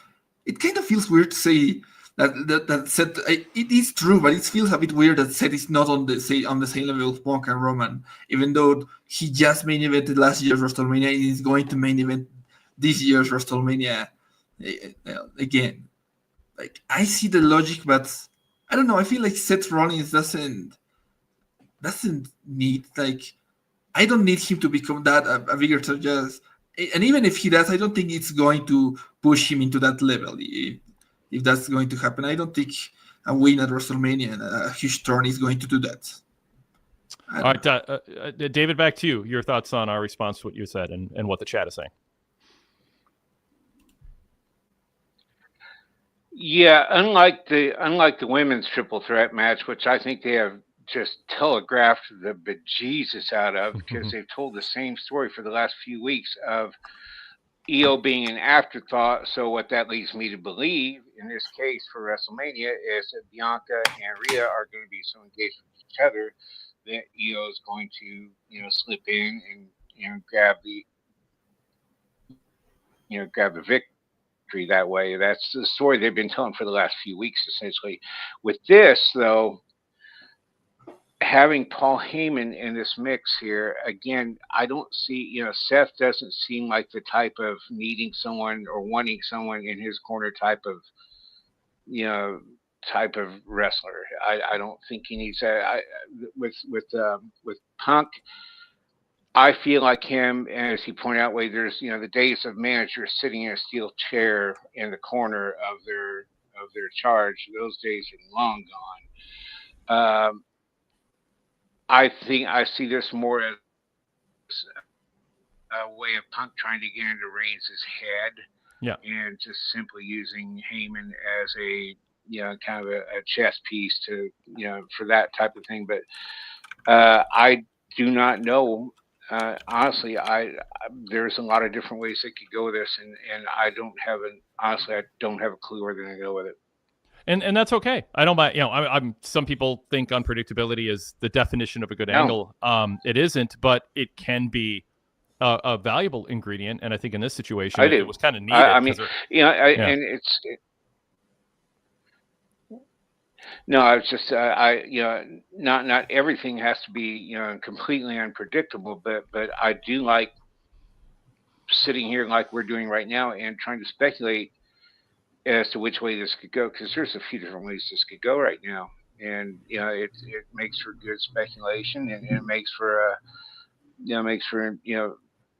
it kind of feels weird to say that Seth. It is true, but it feels a bit weird that Seth is not on the same level of Punk and Roman, even though he just main evented last year's WrestleMania and is going to main event this year's WrestleMania again. Like, I see the logic, but I don't know. I feel like Seth Rollins doesn't need, like, I don't need him to become that a bigger star. And even if he does, I don't think it's going to push him into that level. If that's going to happen, I don't think a win at WrestleMania and a huge turn is going to do that. All right, David, back to you. Your thoughts on our response to what you said and what the chat is saying. Yeah, unlike the women's triple threat match, which I think they have just telegraphed the bejesus out of, because they've told the same story for the last few weeks of EO being an afterthought. So what that leads me to believe in this case for WrestleMania is that Bianca and Rhea are going to be so engaged with each other that Io is going to, slip in and, grab the victory that way. That's the story they've been telling for the last few weeks, essentially. With this, though, having Paul Heyman in this mix here, again, I don't see, Seth doesn't seem like the type of needing someone or wanting someone in his corner type of wrestler. I don't think he needs that. With Punk, I feel like him, and as he pointed out, Wade, there's the days of managers sitting in a steel chair in the corner of their charge. Those days are long gone. I think I see this more as a way of Punk trying to get into Reigns' head, and just simply using Heyman as a kind of a chess piece to for that type of thing. But I do not know. Honestly, there's a lot of different ways they could go with this, and I don't have a clue where they're going to go with it. And that's okay. I don't mind. I'm. Some people think unpredictability is the definition of a good angle. It isn't, but it can be a valuable ingredient. And I think in this situation, it was kind of needed. And it's. No, I was just not everything has to be completely unpredictable, but I do like sitting here like we're doing right now and trying to speculate as to which way this could go, because there's a few different ways this could go right now, and it makes for good speculation, and it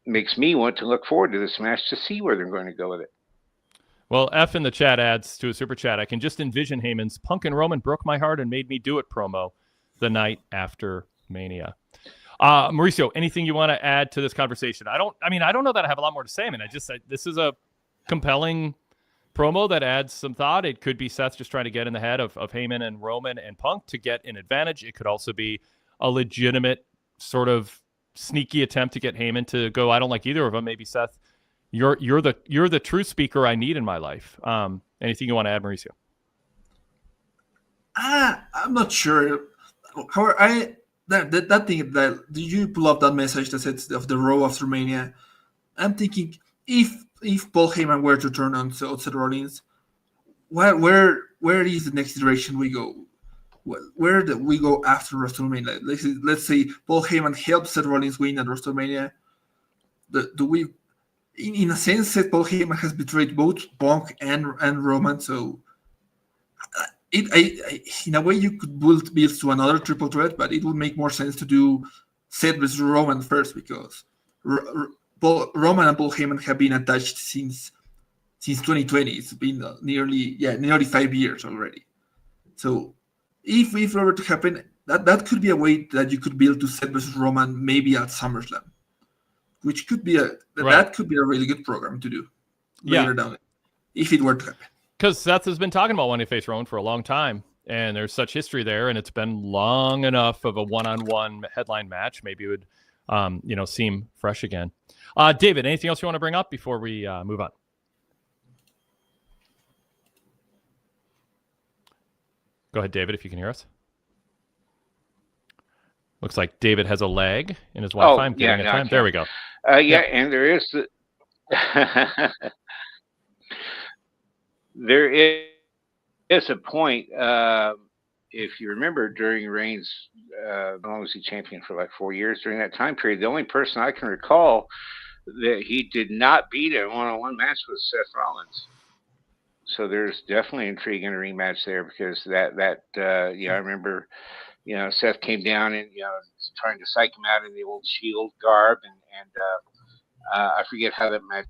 makes me want to look forward to this match to see where they're going to go with it. Well, F in the chat adds to a super chat. I can just envision Heyman's "Punk and Roman broke my heart and made me do it" promo the night after Mania. Mauricio, anything you want to add to this conversation? I don't know that I have a lot more to say. This is a compelling promo that adds some thought. It could be Seth just trying to get in the head of Heyman and Roman and Punk to get an advantage. It could also be a legitimate sort of sneaky attempt to get Heyman to go, I don't like either of them. Maybe Seth, you're the true speaker I need in my life. Anything you want to add, Mauricio? I'm not sure. However, that thing that did you pull up that message that said of the Raw after Mania? I'm thinking if Paul Heyman were to turn on Seth Rollins, where is the next direction we go? Where do we go after WrestleMania? Let's say Paul Heyman helps Seth Rollins win at WrestleMania. Do we, in a sense, Paul Heyman has betrayed both Punk and Roman, so in a way you could build to another triple threat, but it would make more sense to do Seth versus Roman first, because Roman and Paul Heyman have been attached since 2020. It's been nearly 5 years already. So if it were to happen, that could be a way that you could build to Seth versus Roman maybe at SummerSlam, which could be that could be a really good program to do later down if it were to happen. Because Seth has been talking about wanting to face Roman for a long time, and there's such history there, and it's been long enough of a one-on-one headline match. Maybe it would, seem fresh again. David, anything else you want to bring up before we move on? Go ahead, David, if you can hear us. Looks like David has a lag in his Wi-Fi. Time. There we go. And there is there is a point. If you remember, during Reigns, how long was he champion for? Like 4 years during that time period. The only person I can recall that he did not beat in a one-on-one match was Seth Rollins. So there's definitely intrigue in a rematch there, because I remember, Seth came down and trying to psych him out in the old Shield garb, and I forget how that match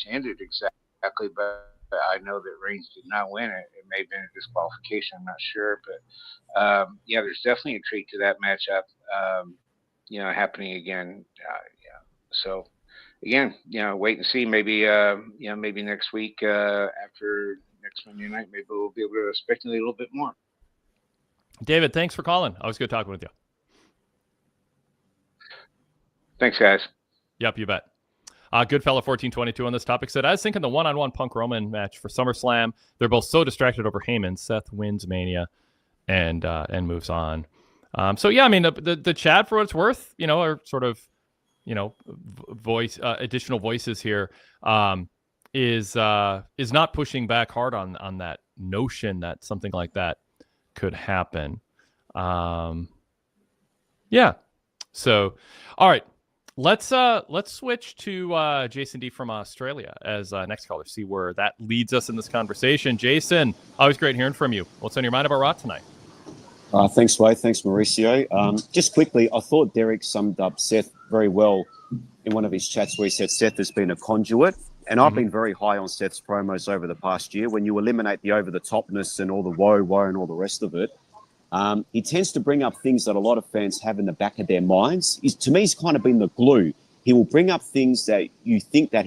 ended exactly, but I know that Reigns did not win it. It may have been a disqualification, I'm not sure, but there's definitely intrigue to that matchup, happening again. So again, wait and see. Maybe maybe next week after next Monday night, maybe we'll be able to speculate a little bit more. David, thanks for calling. Always good talking with you. Thanks, guys. Yep, you bet. Goodfella 1422 on this topic said, I was thinking the one-on-one Punk Roman match for SummerSlam. They're both so distracted over Heyman. Seth wins Mania and moves on. So yeah, I mean the chat, for what it's worth, are sort of, voice additional voices here, is not pushing back hard on that notion that something like that could happen. Yeah. So, all right, let's switch to Jason D from Australia as next caller. See where that leads us in this conversation. Jason, always great hearing from you. What's on your mind about Raw tonight? Thanks, Wade. Thanks, Mauricio. Just quickly, I thought Derek summed up Seth very well in one of his chats where he said Seth has been a conduit. And I've been very high on Seth's promos over the past year. When you eliminate the over-the-topness and all the woe, and all the rest of it, he tends to bring up things that a lot of fans have in the back of their minds. To me, he's kind of been the glue. He will bring up things that you think that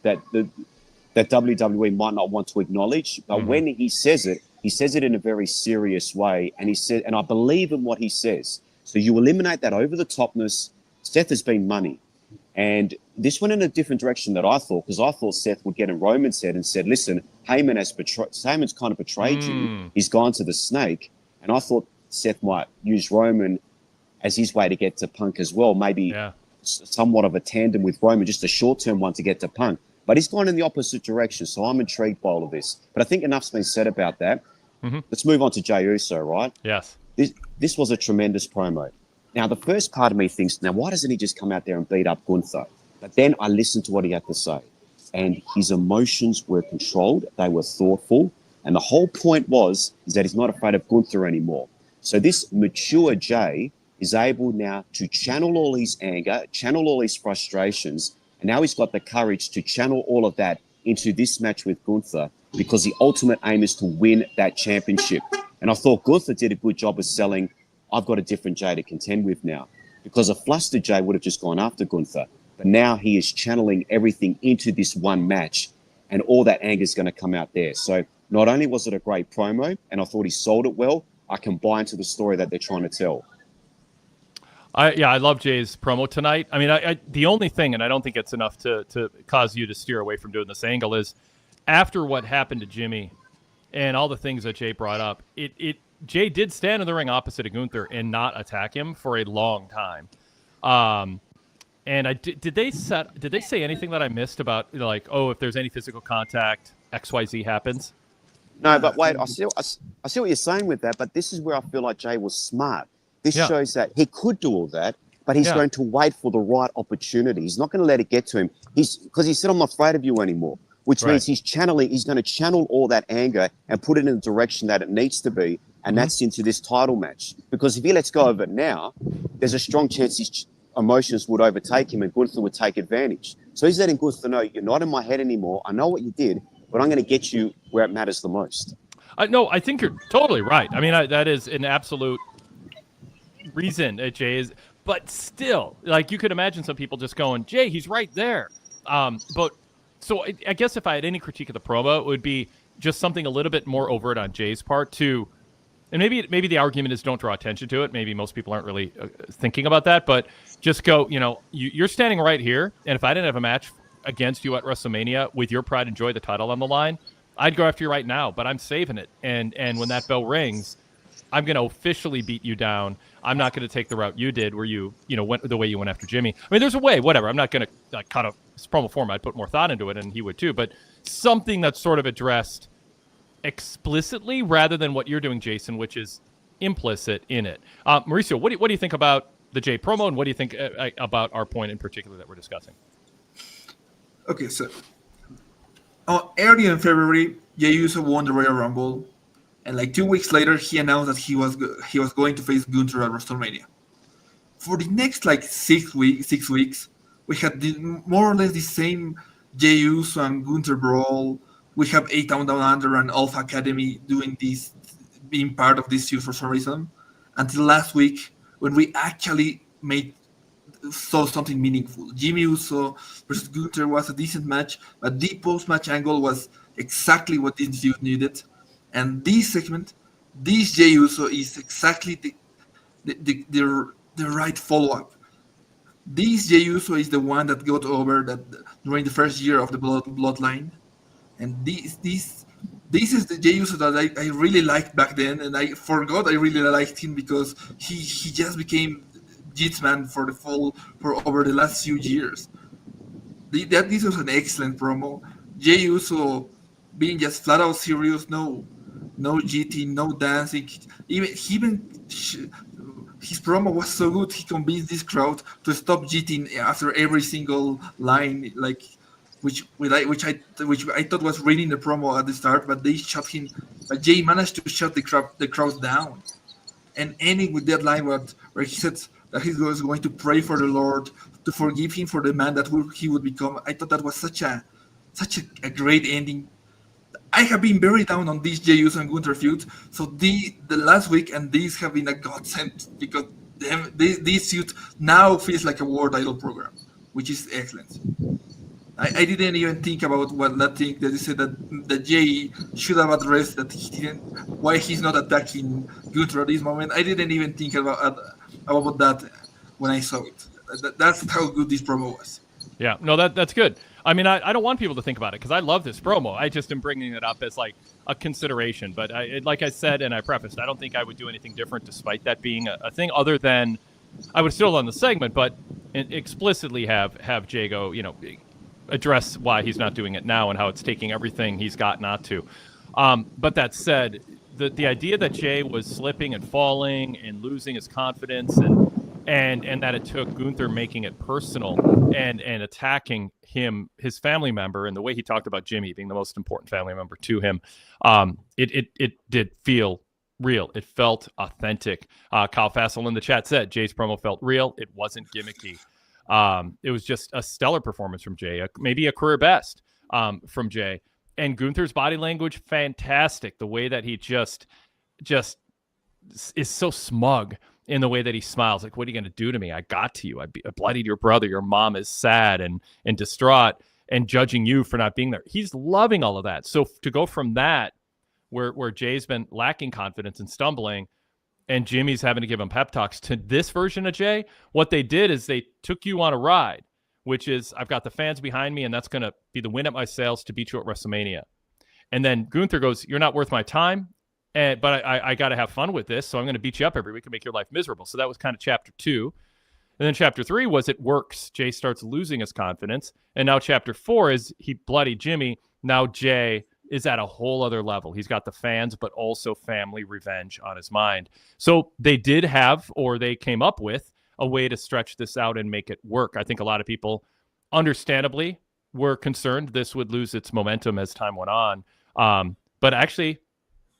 that WWE might not want to acknowledge. But when he says it in a very serious way. And I believe in what he says. So you eliminate that over-the-topness. Seth has been money. And this went in a different direction that I thought, because I thought Seth would get in Roman's head and said, listen, Heyman's kind of betrayed you. He's gone to the snake. And I thought Seth might use Roman as his way to get to Punk as well. Maybe somewhat of a tandem with Roman, just a short-term one to get to Punk. But he's gone in the opposite direction, so I'm intrigued by all of this. But I think enough's been said about that. Let's move on to Jey Uso, right? Yes. This was a tremendous promo. Now, the first part of me thinks, now, why doesn't he just come out there and beat up Gunther? But then I listened to what he had to say, and his emotions were controlled. They were thoughtful. And the whole point is that he's not afraid of Gunther anymore. So this mature Jey is able now to channel all his anger, channel all his frustrations, and now he's got the courage to channel all of that into this match with Gunther, because the ultimate aim is to win that championship. And I thought Gunther did a good job of selling, I've got a different Jey to contend with now. Because a flustered Jey would have just gone after Gunther. But now he is channeling everything into this one match, and all that anger is going to come out there. So not only was it a great promo, and I thought he sold it well, I can buy into the story that they're trying to tell. I love Jay's promo tonight. I mean, the only thing, and I don't think it's enough to cause you to steer away from doing this angle, is after what happened to Jimmy and all the things that Jay brought up, Jay did stand in the ring opposite of Gunther and not attack him for a long time. And did they say anything that I missed about, if there's any physical contact, XYZ happens? No, but wait, I see what you're saying with that, but this is where I feel like Jay was smart. This shows that he could do all that, but he's going to wait for the right opportunity. He's not going to let it get to him. Because he said, I'm not afraid of you anymore, which means he's going to channel all that anger and put it in the direction that it needs to be, and that's into this title match. Because if he lets go of it now, there's a strong chance his emotions would overtake him and Gunther would take advantage. So he's letting Gunther know, you're not in my head anymore. I know what you did, but I'm going to get you where it matters the most. No, I think you're totally right. I mean, that is an absolute reason that Jay is, but still, you could imagine some people just going, Jay, he's right there. But so I guess if I had any critique of the promo, it would be just something a little bit more overt on Jay's part too. And maybe the argument is don't draw attention to it. Maybe most people aren't really thinking about that, but just go, you're standing right here. And if I didn't have a match against you at WrestleMania with your pride and joy, the title on the line, I'd go after you right now, but I'm saving it. And when that bell rings, I'm going to officially beat you down. I'm not going to take the route you did where you went the way you went after Jimmy. I mean, there's a way, whatever. I'm not going to cut a promo form. I'd put more thought into it, and he would too. But something that's sort of addressed explicitly rather than what you're doing, Jason, which is implicit in it. Mauricio, what do you think about the Jay promo, and what do you think about our point in particular that we're discussing? Okay, so early in February, Jey Uso won the Royal Rumble. And 2 weeks later, he announced that he was going to face Gunther at WrestleMania. For the next 6 weeks, we had more or less the same Jey Uso and Gunther brawl. We have A-Town Down Under and Alpha Academy being part of this feud for some reason. Until last week, when we actually saw something meaningful. Jimmy Uso versus Gunther was a decent match, but the post-match angle was exactly what this feud needed. And this segment, this Jey Uso is exactly the right follow-up. This Jey Uso is the one that got over that during the first year of the bloodline, and this this is the Jey Uso that I really liked back then, and I forgot I really liked him because he just became Jitsman for over the last few years. This was an excellent promo. Jey Uso being just flat out serious, no GT, no dancing. Even his promo was so good. He convinced this crowd to stop GTing after every single line, like which I thought was reading the promo at the start, but they shut him. But Jay managed to shut the crowd down, and ending with that line where he said that he was going to pray for the Lord to forgive him for the man that he would become. I thought that was such a great ending. I have been very down on this Jey Uso and Gunther feud, so the last week and these have been a godsend because this feud now feels like a world idol program, which is excellent. I didn't even think about that thing that you said that Jay should have addressed that he didn't, why he's not attacking Gunther at this moment. I didn't even think about that when I saw it. That's how good this promo was. Yeah, no, that's good. I mean, I don't want people to think about it because I love this promo. I just am bringing it up as like a consideration. But like I said, and I prefaced, I don't think I would do anything different despite that being a thing other than I would still run the segment, but explicitly have Jay go, address why he's not doing it now and how it's taking everything he's got not to. But that said, the idea that Jay was slipping and falling and losing his confidence and that it took Gunther making it personal and attacking his family member, and the way he talked about Jimmy being the most important family member to him, it did feel real. It felt authentic. Kyle Fassel in the chat said Jay's promo felt real. It wasn't gimmicky. It was just a stellar performance from Jay, maybe a career best from Jay. And Gunther's body language, fantastic. The way that he just is so smug in the way that he smiles. Like, what are you going to do to me? I got to you. I bloodied your brother. Your mom is sad and distraught and judging you for not being there. He's loving all of that. So to go from that, where Jay's been lacking confidence and stumbling, and Jimmy's having to give him pep talks, to this version of Jay, what they did is they took you on a ride, which is, I've got the fans behind me, and that's going to be the win at my sales to beat you at WrestleMania. And then Gunther goes, you're not worth my time, but I got to have fun with this, so I'm going to beat you up every week and make your life miserable. So that was kind of chapter 2. And then chapter 3 was it works. Jay starts losing his confidence. And now chapter 4 is he bloodied Jimmy. Now Jay is at a whole other level. He's got the fans, but also family revenge on his mind. So they did have, or they came up with, a way to stretch this out and make it work. I think a lot of people, understandably, were concerned this would lose its momentum as time went on. But actually,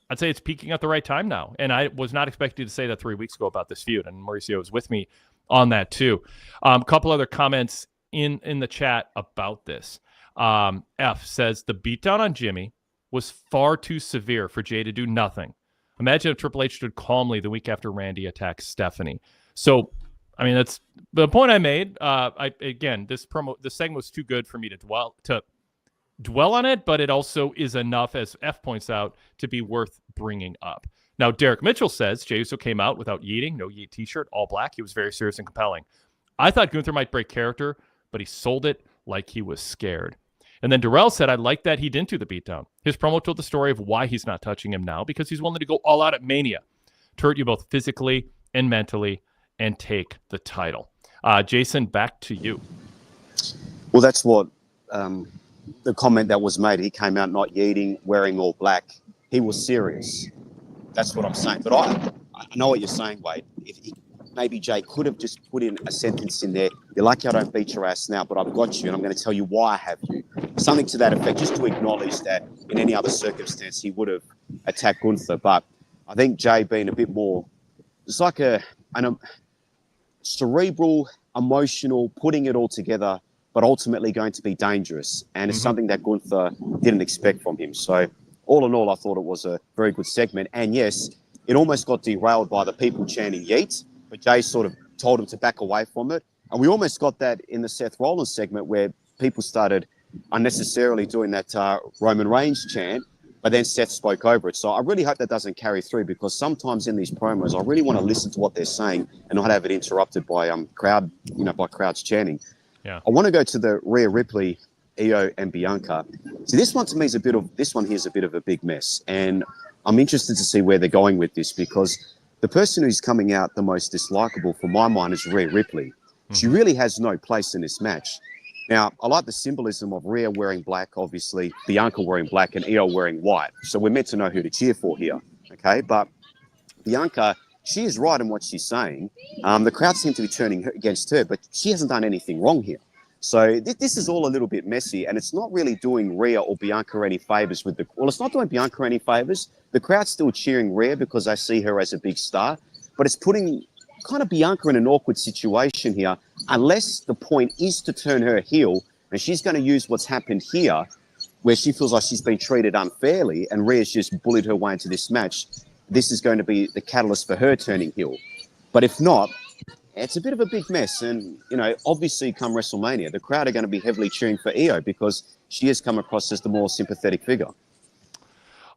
I'd say it's peaking at the right time now. And I was not expecting to say that 3 weeks ago about this feud. And Mauricio was with me on that too. A couple other comments in the chat about this. F says, the beatdown on Jimmy was far too severe for Jay to do nothing. Imagine if Triple H stood calmly the week after Randy attacked Stephanie. So, I mean, that's the point I made. This segment was too good for me to dwell on it, but it also is enough, as F points out, to be worth bringing up. Now, Derek Mitchell says Jey Uso came out without yeeting, no yeet t-shirt, all black. He was very serious and compelling. I thought Gunther might break character, but he sold it like he was scared. And then Darrell said, I like that he didn't do the beatdown. His promo told the story of why he's not touching him now, because he's willing to go all out at Mania to hurt you both physically and mentally and take the title. Jason, back to you. Well, that's what the comment that was made. He came out not yeeting, wearing all black. He was serious. That's what I'm saying. But I know what you're saying, Wade. Maybe Jay could have just put in a sentence in there. You're lucky I don't beat your ass now, but I've got you, and I'm going to tell you why I have you. Something to that effect, just to acknowledge that in any other circumstance he would have attacked Gunther. But I think Jay being a bit more, it's like a cerebral, emotional, putting it all together, but ultimately going to be dangerous. And it's something that Gunther didn't expect from him. So all in all, I thought it was a very good segment. And yes, it almost got derailed by the people chanting yeet, but Jay sort of told him to back away from it. And we almost got that in the Seth Rollins segment where people started unnecessarily doing that Roman Reigns chant, but then Seth spoke over it. So I really hope that doesn't carry through, because sometimes in these promos, I really want to listen to what they're saying and not have it interrupted by crowds chanting. Yeah. I want to go to the Rhea Ripley Io and Bianca. So this one to me is a bit of a big mess, and I'm interested to see where they're going with this, because the person who's coming out the most dislikable for my mind is Rhea Ripley. She really has no place in this match. Now, I like the symbolism of Rhea wearing black, obviously, Bianca wearing black, and Io wearing white. So we're meant to know who to cheer for here, okay? But Bianca, she is right in what she's saying. The crowd seem to be turning against her, but she hasn't done anything wrong here. So this is all a little bit messy, and it's not really doing Rhea or Bianca any favors it's not doing Bianca any favors. The crowd's still cheering Rhea because they see her as a big star, but it's putting kind of Bianca in an awkward situation here, unless the point is to turn her heel, and she's going to use what's happened here, where she feels like she's been treated unfairly, and Rhea's just bullied her way into this match. This is going to be the catalyst for her turning heel. But if not, it's a bit of a big mess. And, obviously come WrestleMania, the crowd are going to be heavily cheering for Io because she has come across as the more sympathetic figure.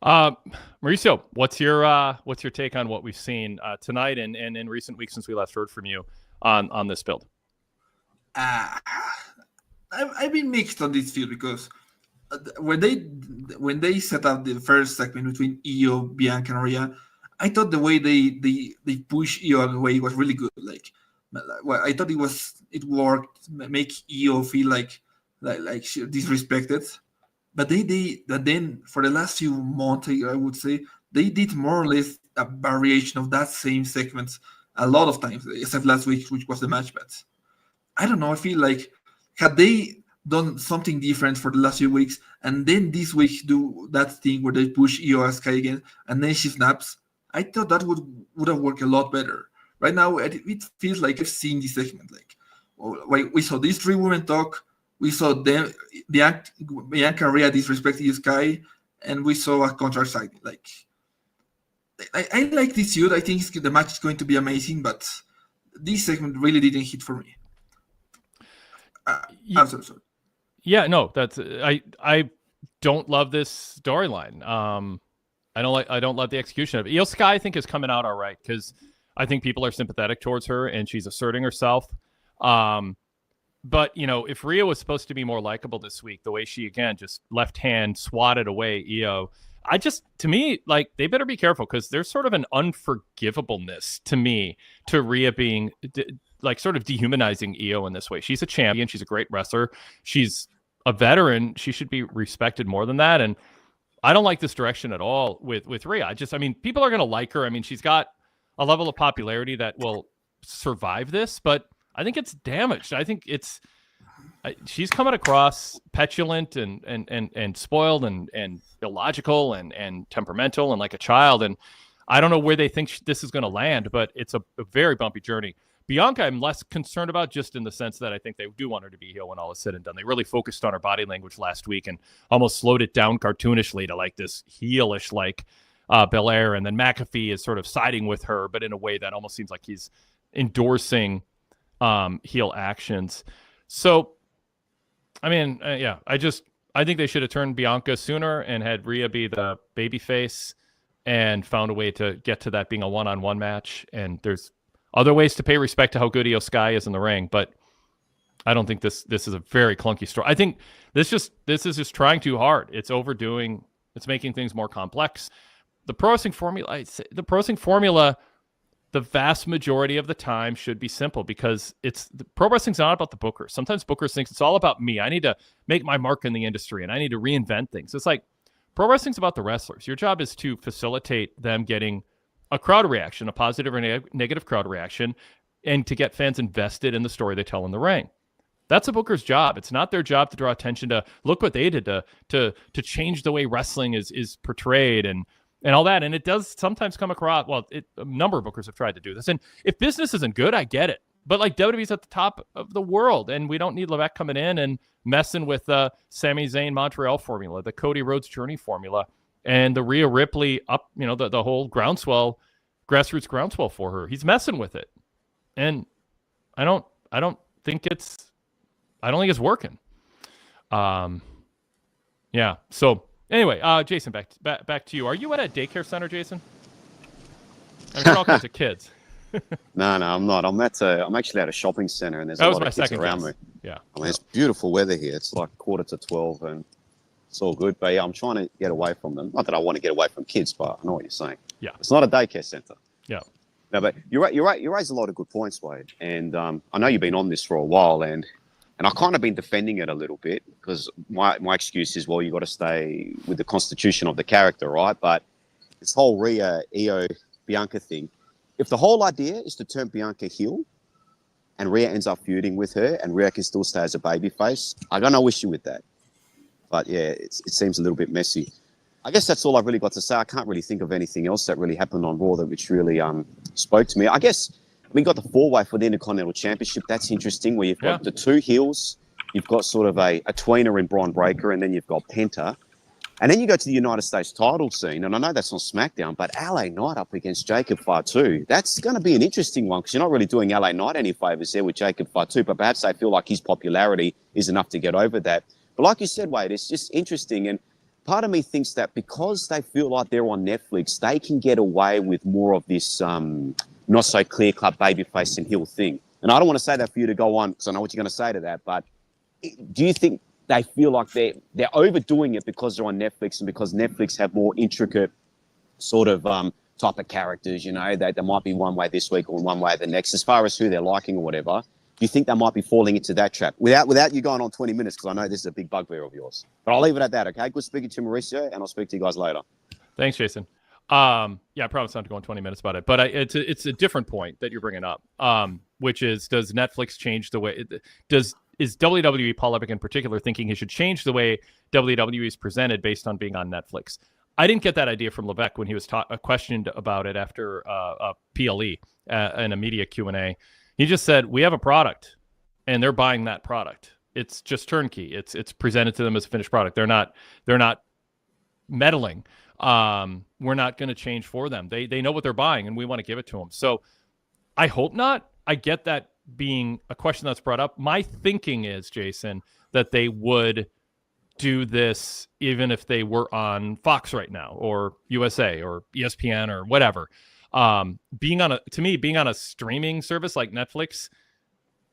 Mauricio, what's your take on what we've seen tonight and in recent weeks since we last heard from you on this build? I've been mixed on this field because when they set up the first segment between Io, Bianca, and Rhea, I thought the way they push Io away was really good. I thought it worked, make Io feel like she disrespected. But then for the last few months, I would say, they did more or less a variation of that same segment a lot of times, except last week, which was the match. But I don't know. I feel like had they done something different for the last few weeks, and then this week do that thing where they push Io Sky again, and then she snaps, I thought that would have worked a lot better. Right now, it feels like I've seen this segment. We saw these three women talk. We saw them, Bianca and Rhea disrespecting Sky, and we saw a contract signing. I like this feud. I think the match is going to be amazing, but this segment really didn't hit for me. I'm sorry. Yeah, no, that's I don't love this storyline. I don't love the execution of it. Io Sky, I think, is coming out all right because I think people are sympathetic towards her and she's asserting herself. But, if Rhea was supposed to be more likable this week, the way she, again, just left hand swatted away Io, to me, they better be careful because there's sort of an unforgivableness to me to Rhea being sort of dehumanizing Io in this way. She's a champion. She's a great wrestler. She's a veteran. She should be respected more than that. And I don't like this direction at all with Rhea. People are going to like her. She's got a level of popularity that will survive this, but I think it's damaged. I think she's coming across petulant and spoiled and illogical and temperamental and like a child. And I don't know where they think this is going to land, but it's a very bumpy journey. Bianca, I'm less concerned about, just in the sense that I think they do want her to be heel when all is said and done. They really focused on her body language last week and almost slowed it down cartoonishly to this heelish Belair. And then McAfee is sort of siding with her, but in a way that almost seems like he's endorsing heel actions. So, I think they should have turned Bianca sooner and had Rhea be the babyface and found a way to get to that being a one-on-one match. And there's other ways to pay respect to how good Io Sky is in the ring, but I don't think this is a very clunky story. I think this is just trying too hard. It's overdoing. It's making things more complex. The pro wrestling formula, the vast majority of the time should be simple because the pro wrestling's not about the bookers. Sometimes bookers think it's all about me. I need to make my mark in the industry and I need to reinvent things. It's like pro wrestling's about the wrestlers. Your job is to facilitate them getting a crowd reaction, a positive or negative crowd reaction, and to get fans invested in the story they tell in the ring. That's a booker's job. It's not their job to draw attention to look what they did to change the way wrestling is portrayed and all that. And it does sometimes come across, a number of bookers have tried to do this. And if business isn't good, I get it. But WWE's at the top of the world, and we don't need Levesque coming in and messing with the Sami Zayn Montreal formula, the Cody Rhodes Journey formula, and the Rhea Ripley the whole grassroots groundswell for her. He's messing with it. And I don't think it's working. Yeah. So anyway, Jason, back to you. Are you at a daycare center, Jason? There's all kinds of kids. No, I'm not. I'm actually at a shopping center, and there's That a was lot my of kids second around guess. me. Yeah. I mean, it's beautiful weather here. It's like 11:45, and it's all good. But yeah, I'm trying to get away from them. Not that I want to get away from kids, but I know what you're saying. Yeah. It's not a daycare center. Yeah. No, but you're right. You raise a lot of good points, Wade. And I know you've been on this for a while, and I've kind of been defending it a little bit because my excuse is, well, you got to stay with the constitution of the character, right? But this whole Rhea, Io, Bianca thing, if the whole idea is to turn Bianca heel and Rhea ends up feuding with her and Rhea can still stay as a babyface, I got no issue with that. But yeah, it seems a little bit messy. I guess that's all I've really got to say. I can't really think of anything else that really happened on Raw which really spoke to me. I guess we got the four-way for the Intercontinental Championship. That's interesting, where you've got the two heels, you've got sort of a tweener in Braun Breaker, and then you've got Penta. And then you go to the United States title scene, and I know that's on SmackDown, but LA Knight up against Jacob Fatu. That's going to be an interesting one because you're not really doing LA Knight any favors there with Jacob Fatu, but perhaps they feel like his popularity is enough to get over that. But like you said, Wade, it's just interesting. And part of me thinks that because they feel like they're on Netflix, they can get away with more of this not so clear-cut babyface and heel thing. And I don't want to say that for you to go on because I know what you're going to say to that, but do you think they feel like they're overdoing it because they're on Netflix and because Netflix have more intricate sort of type of characters, you know, that there might be one way this week or one way the next, as far as who they're liking or whatever? Do you think they might be falling into that trap without you going on 20 minutes? Because I know this is a big bugbear of yours. But I'll leave it at that, okay? Good speaking to Mauricio, and I'll speak to you guys later. Thanks, Jason. Yeah, I promise not to go on 20 minutes about it, but it's a different point that you're bringing up, which is, does Netflix change the way is WWE, Paul Levesque in particular, thinking he should change the way WWE is presented based on being on Netflix? I didn't get that idea from Levesque when he was questioned about it after a PLE in a media Q&A. He just said, we have a product and they're buying that product. It's just turnkey. It's presented to them as a finished product. They're not meddling. We're not going to change for them. They know what they're buying and we want to give it to them. So I hope not. I get that being a question that's brought up. My thinking is, Jason, that they would do this even if they were on Fox right now or USA or ESPN or whatever. Being on a streaming service like Netflix,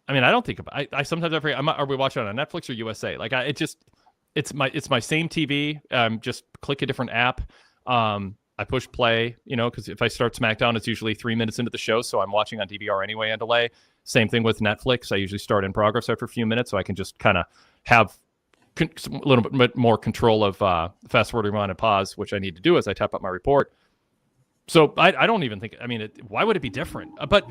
I mean, I don't think about. I sometimes I forget. Are we watching it on Netflix or USA? Like, it's my same TV. Just click a different app. I push play, because if I start SmackDown, it's usually 3 minutes into the show, so I'm watching on DVR anyway and delay. Same thing with Netflix. I usually start in progress after a few minutes, so I can just kind of have a little bit more control of fast forward, rewind, and pause, which I need to do as I type up my report. So I don't even think, why would it be different? But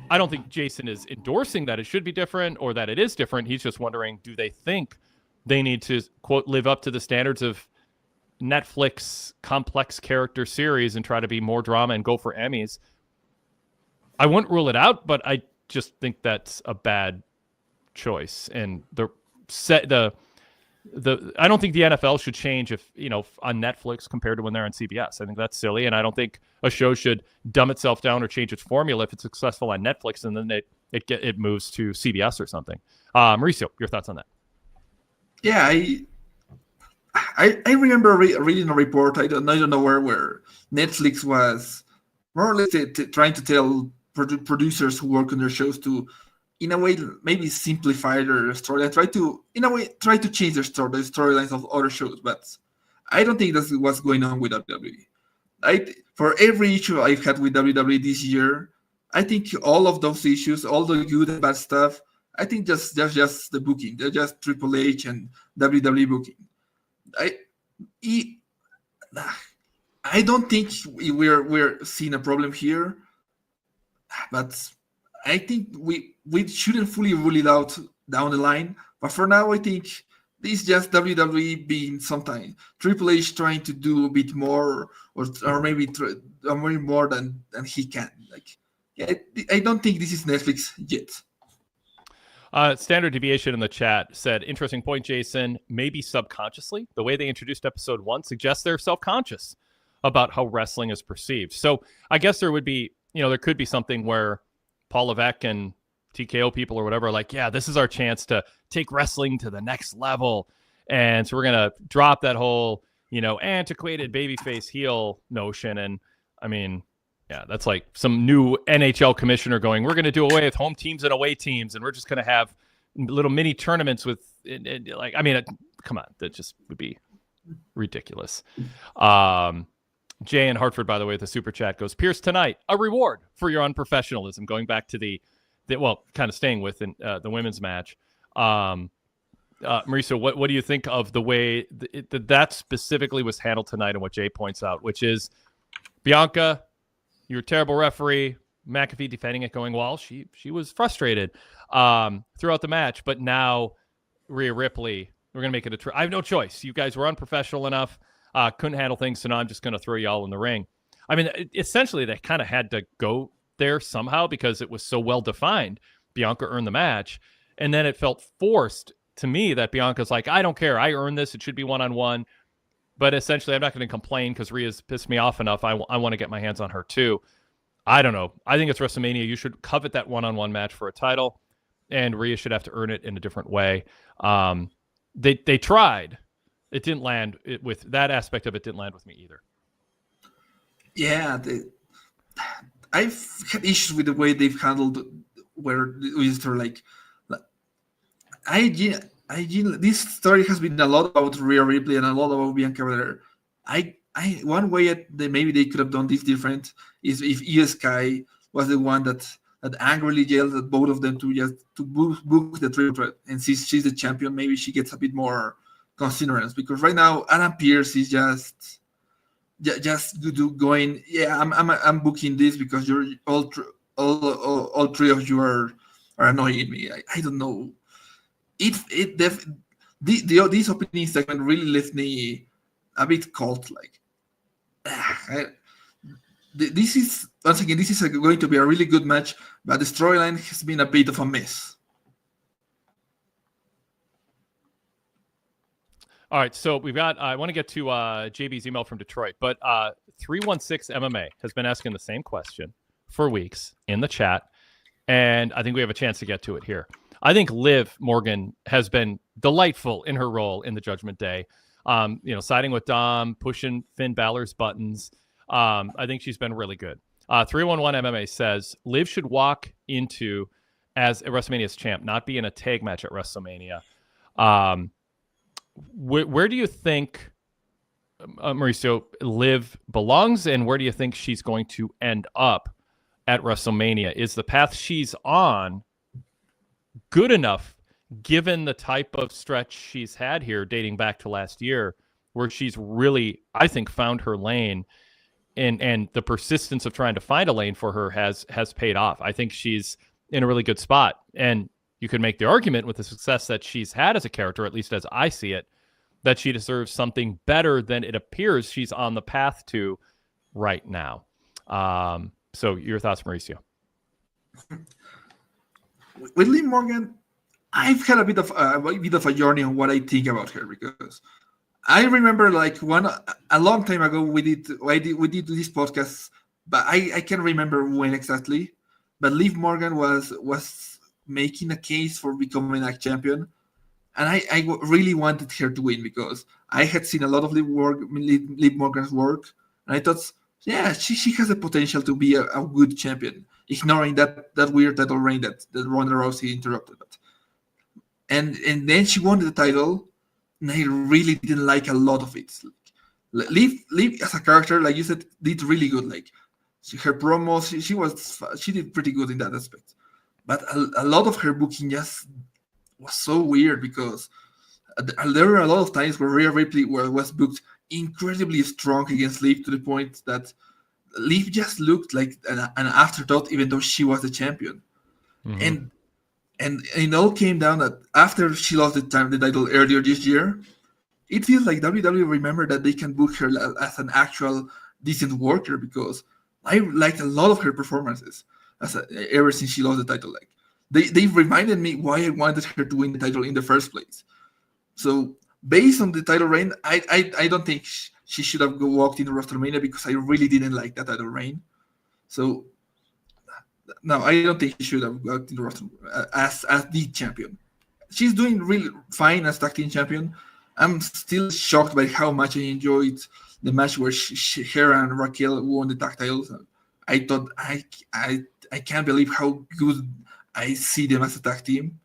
I don't think Jason is endorsing that it should be different or that it is different. He's just wondering, do they think they need to, quote, live up to the standards of Netflix complex character series and try to be more drama and go for Emmys? I wouldn't rule it out, but I just think that's a bad choice. And I don't think the NFL should change if on Netflix compared to when they're on CBS. I think that's silly, and I don't think a show should dumb itself down or change its formula if it's successful on Netflix and then it moves to CBS or something. Mauricio, your thoughts on that? Yeah, I remember reading a report. I don't know where Netflix was more or less trying to tell producers who work on their shows to, in a way, maybe simplify their story and try to change the storylines of other shows. But I don't think that's what's going on with WWE. For every issue I've had with WWE this year, I think all of those issues, all the good and bad stuff, I think that's just the booking. They're just Triple H and WWE booking. I don't think we're seeing a problem here, but I think we shouldn't fully rule it out down the line. But for now, I think this is just WWE being sometimes Triple H trying to do a bit more, or maybe more than he can. I don't think this is Netflix yet. Standard Deviation in the chat said, interesting point, Jason. Maybe subconsciously, the way they introduced episode 1 suggests they're self-conscious about how wrestling is perceived. So I guess there would be, there could be something where Paul Levesque and TKO people or whatever are like, yeah, this is our chance to take wrestling to the next level. And so we're going to drop that whole, antiquated babyface heel notion. And Yeah, that's like some new NHL commissioner going, we're going to do away with home teams and away teams, and we're just going to have little mini tournaments with, come on, that just would be ridiculous. Jay in Hartford, by the way, the super chat goes, Pierce, tonight, a reward for your unprofessionalism, going back to the kind of staying with the women's match. Mauricio, what do you think of the way that specifically was handled tonight and what Jay points out, which is Bianca, you're a terrible referee, McAfee defending it, going, well, she was frustrated throughout the match, but now Rhea Ripley, we're going to make it I have no choice. You guys were unprofessional enough, couldn't handle things, so now I'm just going to throw you all in the ring. I mean, essentially, they kind of had to go there somehow because it was so well defined. Bianca earned the match, and then it felt forced to me that Bianca's like, I don't care, I earned this, it should be one-on-one, but essentially I'm not going to complain because Rhea's pissed me off enough. I want to get my hands on her too. I don't know. I think it's WrestleMania. You should covet that one-on-one match for a title, and Rhea should have to earn it in a different way. They tried. It didn't land with that aspect of it. Didn't land with me either. Yeah, I've had issues with the way they've handled where they're like this story has been a lot about Rhea Ripley and a lot about Bianca Belair. One way maybe they could have done this different is if Io Sky was the one that angrily yelled at both of them to book the triple threat, and since she's the champion, maybe she gets a bit more considerance, because right now Adam Pearce is just going, yeah, I'm booking this because you're all three of you are annoying me. I don't know. This opening segment really left me a bit cult-like. This is going to be a really good match, but the storyline has been a bit of a mess. All right, so we've got. I want to get to JB's email from Detroit, but 316 MMA has been asking the same question for weeks in the chat, and I think we have a chance to get to it here. I think Liv Morgan has been delightful in her role in the Judgment Day. Siding with Dom, pushing Finn Balor's buttons. I think she's been really good. 311 MMA says Liv should walk into as a WrestleMania's champ, not be in a tag match at WrestleMania. Where do you think, Mauricio, Liv belongs, and where do you think she's going to end up at WrestleMania? Is the path she's on good enough, given the type of stretch she's had here dating back to last year, where she's really, I think, found her lane, and the persistence of trying to find a lane for her has paid off. I think she's in a really good spot, and you could make the argument with the success that she's had as a character, at least as I see it, that she deserves something better than it appears she's on the path to right now. So your thoughts, Mauricio? With Liv Morgan, I've had a bit of a journey on what I think about her, because I remember a long time ago we did this podcast, but I can't remember when exactly. But Liv Morgan was making a case for becoming a champion, and I really wanted her to win because I had seen a lot of Liv Morgan's work, and I thought, yeah, she has the potential to be a good champion, ignoring that weird title reign that Ronda Rousey interrupted. And then she won the title, and I really didn't like a lot of it. Liv as a character, like you said, did really good. Like her promos, she did pretty good in that aspect. But a lot of her booking just was so weird, because there were a lot of times where Rhea Ripley was booked incredibly strong against Liv, to the point that Liv just looked like an afterthought, even though she was the champion. Mm-hmm. And it all came down that after she lost the title earlier this year, it feels like WWE remembered that they can book her as an actual decent worker, because I liked a lot of her performances ever since she lost the title. Like they reminded me why I wanted her to win the title in the first place. So based on the title reign, I don't think she should have walked into WrestleMania, because I really didn't like that title reign. So no, I don't think she should have walked into WrestleMania as the champion. She's doing really fine as tag team champion. I'm still shocked by how much I enjoyed the match where her and Raquel won the tag titles. I thought I can't believe how good I see them as a tag team.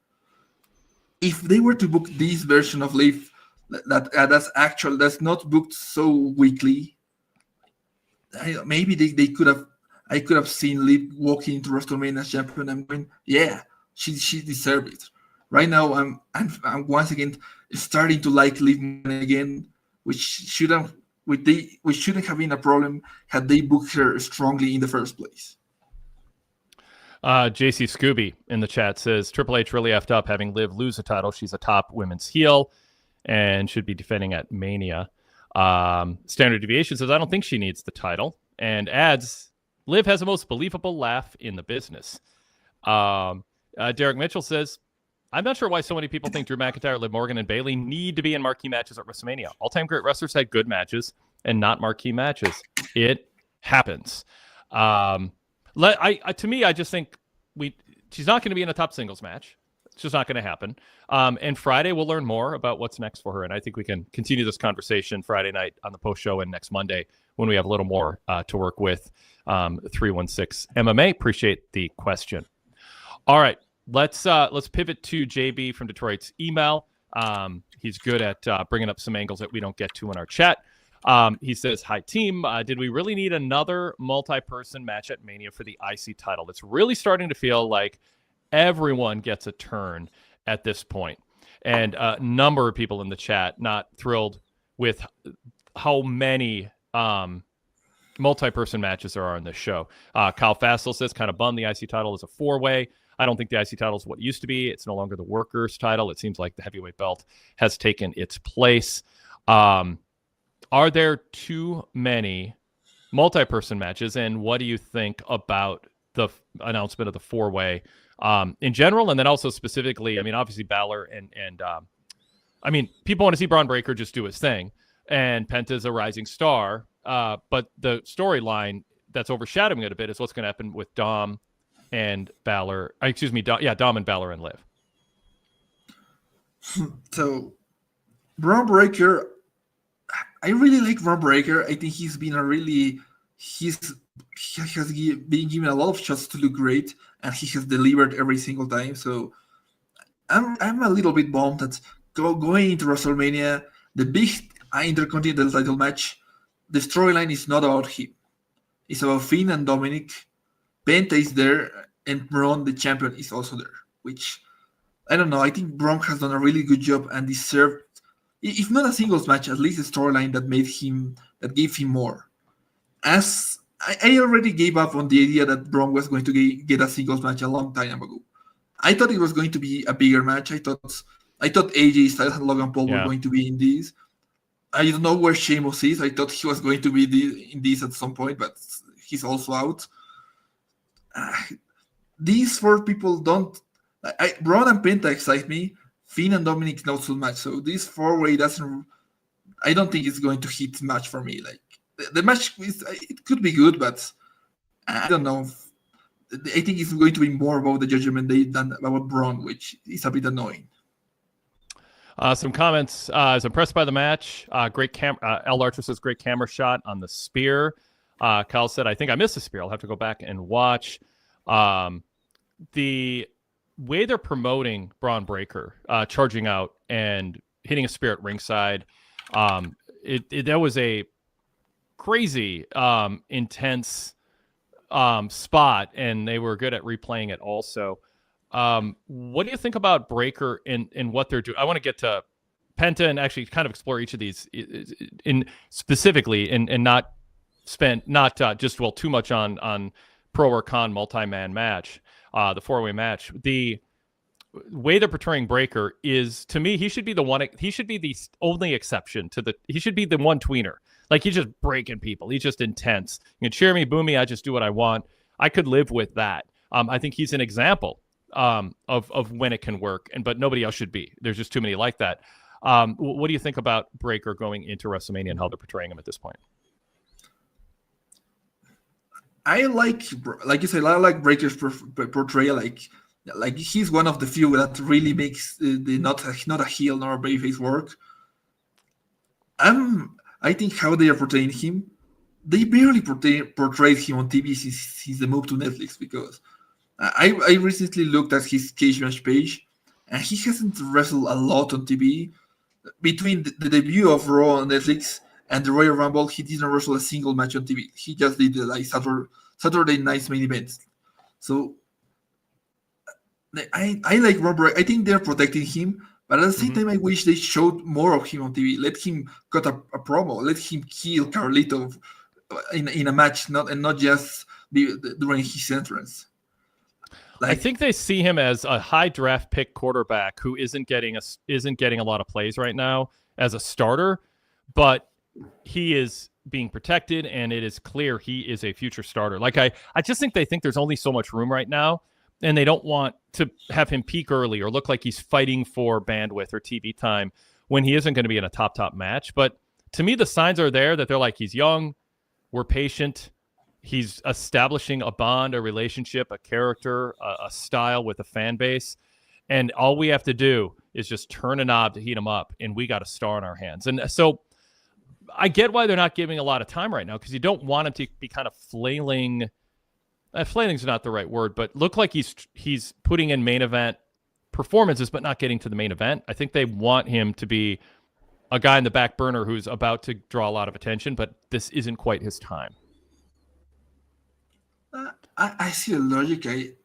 If they were to book this version of Liv that's not booked so weekly, maybe they could have. I could have seen Liv walking into WrestleMania as champion and going, yeah, she deserved it. Right now, I'm once again starting to like Liv again, which shouldn't have been a problem had they booked her strongly in the first place. JC Scooby in the chat says Triple H really effed up having Liv lose the title. She's a top women's heel and should be defending at Mania. Standard Deviation says I don't think she needs the title and adds Liv has the most believable laugh in the business. Derek Mitchell says, I'm not sure why so many people think Drew McIntyre, Liv Morgan, and Bayley need to be in marquee matches at WrestleMania. All-time great wrestlers had good matches and not marquee matches. It happens. To me, I just think she's not going to be in a top singles match. It's just not going to happen. And Friday, we'll learn more about what's next for her. And I think we can continue this conversation Friday night on the post show and next Monday when we have a little more to work with. 316 MMA. Appreciate the question. All right, let's pivot to JB from Detroit's email. He's good at bringing up some angles that we don't get to in our chat. He says, hi team, did we really need another multi-person match at Mania for the IC title? It's really starting to feel like everyone gets a turn at this point. And a number of people in the chat not thrilled with how many multi-person matches there are on this show. Kyle Fassel says, kind of bummed the IC title is a 4-way. I don't think the IC title is what it used to be. It's no longer the workers title. It seems like the heavyweight belt has taken its place. Are there too many multi-person matches? And what do you think about the announcement of the 4-way in general? And then also specifically, I mean, obviously Balor and I mean, people want to see Braun Breaker just do his thing. And Penta's a rising star. But the storyline that's overshadowing it a bit is what's going to happen with Dom and Balor. Dom and Balor and Liv. So, Braun Breaker, I really like Braun Breaker. I think he's been he has been given a lot of shots to look great, and he has delivered every single time. So, I'm a little bit bummed that going into WrestleMania, the big Intercontinental title match, the storyline is not about him. It's about Finn and Dominic. Penta is there, and Braun, the champion, is also there. Which, I don't know, I think Braun has done a really good job and deserved, if not a singles match, at least a storyline that gave him more. As I already gave up on the idea that Braun was going to get a singles match a long time ago. I thought it was going to be a bigger match. I thought AJ Styles and Logan Paul were going to be in this. I don't know where Sheamus is. I thought he was going to be in this at some point, but he's also out. These four people don't. Braun and Penta excite me. Finn and Dominic not so much. So this 4-way doesn't. I don't think it's going to hit much for me. Like the match, it could be good, but I don't know. I think it's going to be more about the Judgment Day than about Braun, which is a bit annoying. Some comments. I was impressed by the match. Great camera. L. Archer says great camera shot on the spear. Kyle said, I think I missed the spear. I'll have to go back and watch. The way they're promoting Braun Breaker, charging out and hitting a spear at ringside, that was a crazy, intense spot, and they were good at replaying it also. What do you think about Breaker and what they're doing? I want to get to Penta and actually kind of explore each of these in specifically and not just dwell too much on pro or con multi-man match, the 4-way match. The way they're portraying Breaker is, to me, he should be the only exception he should be the one tweener. Like, he's just breaking people. He's just intense. You can cheer me, boo me. I just do what I want. I could live with that. I think he's an example of when it can work, but nobody else should be. There's just too many like that. What do you think about Breaker going into WrestleMania and how they're portraying him at this point? I like you said, I like Breaker's portrayal. Like he's one of the few that really makes the not a heel nor a babyface work. I think how they are portraying him, they barely portrayed him on TV since the move to Netflix, because I recently looked at his cage match page, and he hasn't wrestled a lot on TV. Between the debut of Raw on Netflix and the Royal Rumble, he didn't wrestle a single match on TV. He just did like Saturday night's main events. So I like Robert. I think they're protecting him, but at the same time, I wish they showed more of him on TV. Let him cut a promo. Let him kill Carlito in a match, not just during his entrance. I think they see him as a high draft pick quarterback who isn't getting a lot of plays right now as a starter, but he is being protected, and it is clear he is a future starter. Like I just think they think there's only so much room right now, and they don't want to have him peak early or look like he's fighting for bandwidth or TV time when he isn't going to be in a top match. But to me, the signs are there that they're like, he's young, we're patient. He's establishing a bond, a relationship, a character, a style with a fan base. And all we have to do is just turn a knob to heat him up, and we got a star in our hands. And so I get why they're not giving a lot of time right now, because you don't want him to be kind of flailing. Flailing's not the right word, but look like he's putting in main event performances, but not getting to the main event. I think they want him to be a guy in the back burner who's about to draw a lot of attention, but this isn't quite his time. I see the logic.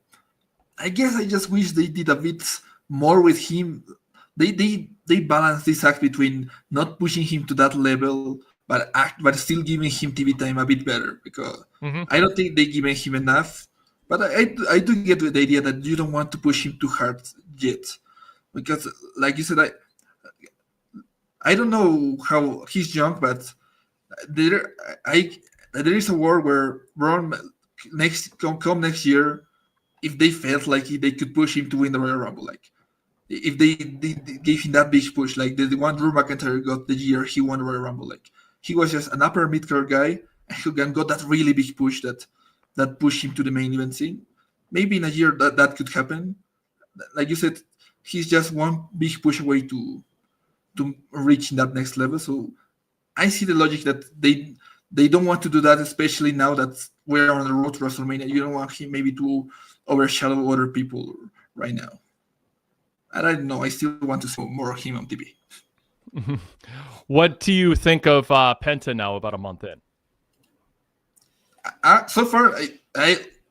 I guess I just wish they did a bit more with him. They balance this act between not pushing him to that level, but still giving him TV time a bit better, because I don't think they given him enough. But I do get the idea that you don't want to push him too hard yet, because like you said, I don't know how he's young, but there is a world where Braun come next year, if they felt like they could push him to win the Royal Rumble, like if they gave him that big push, like the one Drew McIntyre got the year he won the Royal Rumble, like he was just an upper mid-card guy and got that really big push that pushed him to the main event scene. Maybe in a year that could happen. Like you said, he's just one big push away to reach that next level. So I see the logic that they don't want to do that, especially now that we're on the road to WrestleMania. You don't want him maybe to overshadow other people right now. And I don't know. I still want to see more of him on TV. What do you think of Penta now, about a month in? So far,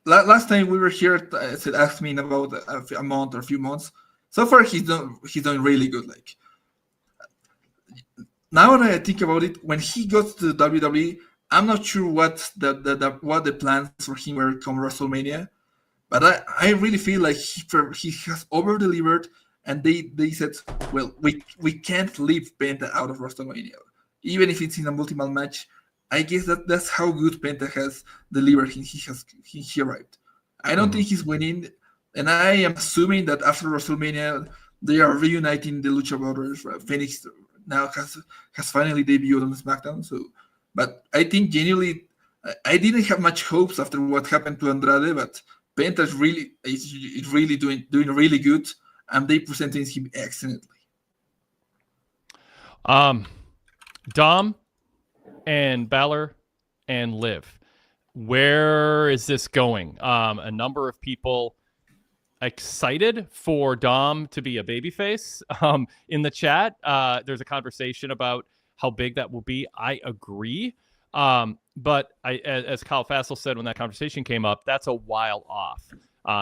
last time we were here, asked me in about a month or a few months. So far, he's doing really good. Like now that I think about it, when he got to the WWE, I'm not sure what the plans for him were come WrestleMania, but I really feel like he has over delivered, and they said, well, we can't leave Penta out of WrestleMania, even if it's in a multi-man match. I guess that's how good Penta has delivered. He arrived. I don't think he's winning, and I am assuming that after WrestleMania they are reuniting the Lucha Brothers. Phoenix now has finally debuted on SmackDown. So, but I think genuinely, I didn't have much hopes after what happened to Andrade, but Penta is really doing really good, and they presented him excellently. Dom and Balor and Liv, where is this going? A number of people excited for Dom to be a babyface in the chat. There's a conversation about how big that will be. I agree. But as Kyle Fassel said when that conversation came up, that's a while off.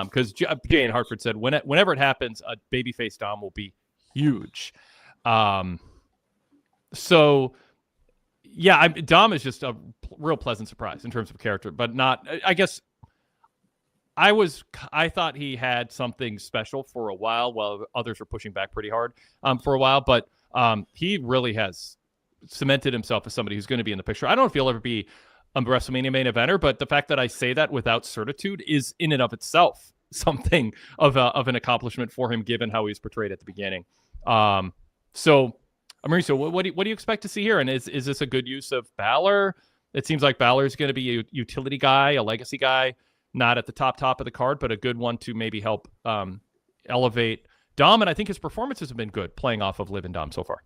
Because Jane Hartford said whenever it happens, a babyface Dom will be huge. So yeah, Dom is just a real pleasant surprise in terms of character, but not. I guess I thought he had something special for a while others were pushing back pretty hard for a while, but he really has cemented himself as somebody who's going to be in the picture. I don't know if he'll ever be a WrestleMania main eventer, but the fact that I say that without certitude is in and of itself something of an accomplishment for him, given how he was portrayed at the beginning. So, Mauricio, what do you expect to see here? And is this a good use of Balor? It seems like Balor's going to be a utility guy, a legacy guy, not at the top of the card, but a good one to maybe help elevate Dom. And I think his performances have been good playing off of Liv and Dom so far.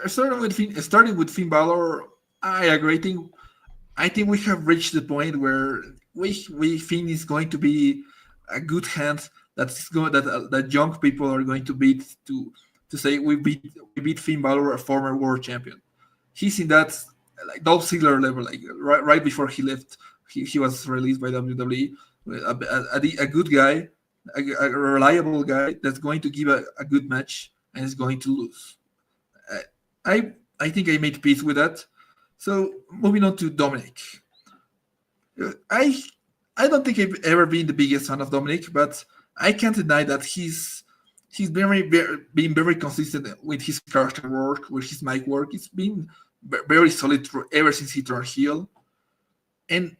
Starting with Finn Balor, I agree. I think we have reached the point where we think it's going to be a good hand that young people are going to beat to say we beat Finn Balor, a former world champion. He's in that like Dolph Ziggler level, like right before he left, he was released by WWE. A good guy, a reliable guy that's going to give a good match and is going to lose. I I think I made peace with that. So moving on to Dominic. I I don't think I've ever been the biggest fan of Dominic, but I can't deny that he's been very consistent with his character work, with his mic work. It's been very solid ever since he turned heel, and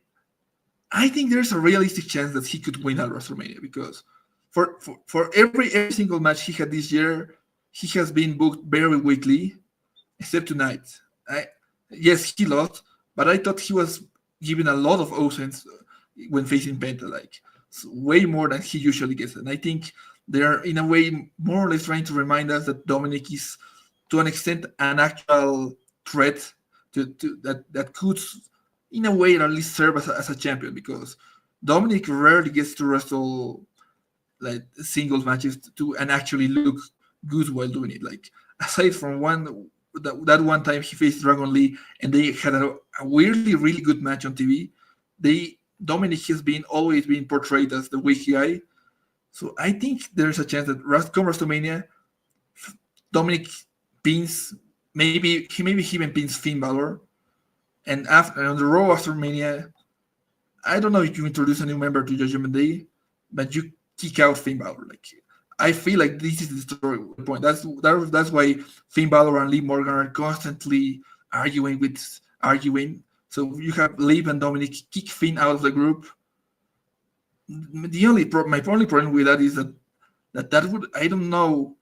I think there's a realistic chance that he could win at WrestleMania because for every single match he had this year, he has been booked very weakly, except tonight. I Yes, he lost, but I thought he was given a lot of offense when facing Penta, like way more than he usually gets. And I think they're in a way more or less trying to remind us that Dominic is, to an extent, an actual threat that could, in a way, at least serve as a champion because Dominic rarely gets to wrestle like singles matches and actually look good while doing it. Like aside from that one time he faced Dragon Lee and they had a weirdly really good match on TV. Dominic has been always been portrayed as the weak guy. So I think there's a chance that come WrestleMania, Dominic pins maybe he even pins Finn Balor, and after on the Raw after Mania, I don't know if you introduce a new member to Judgment Day, but you kick out Finn Balor. Like I feel like this is the story point. That's why Finn Balor and Liv Morgan are constantly arguing. So you have Liv and Dominic kick Finn out of the group. My only problem with that is that would, I don't know,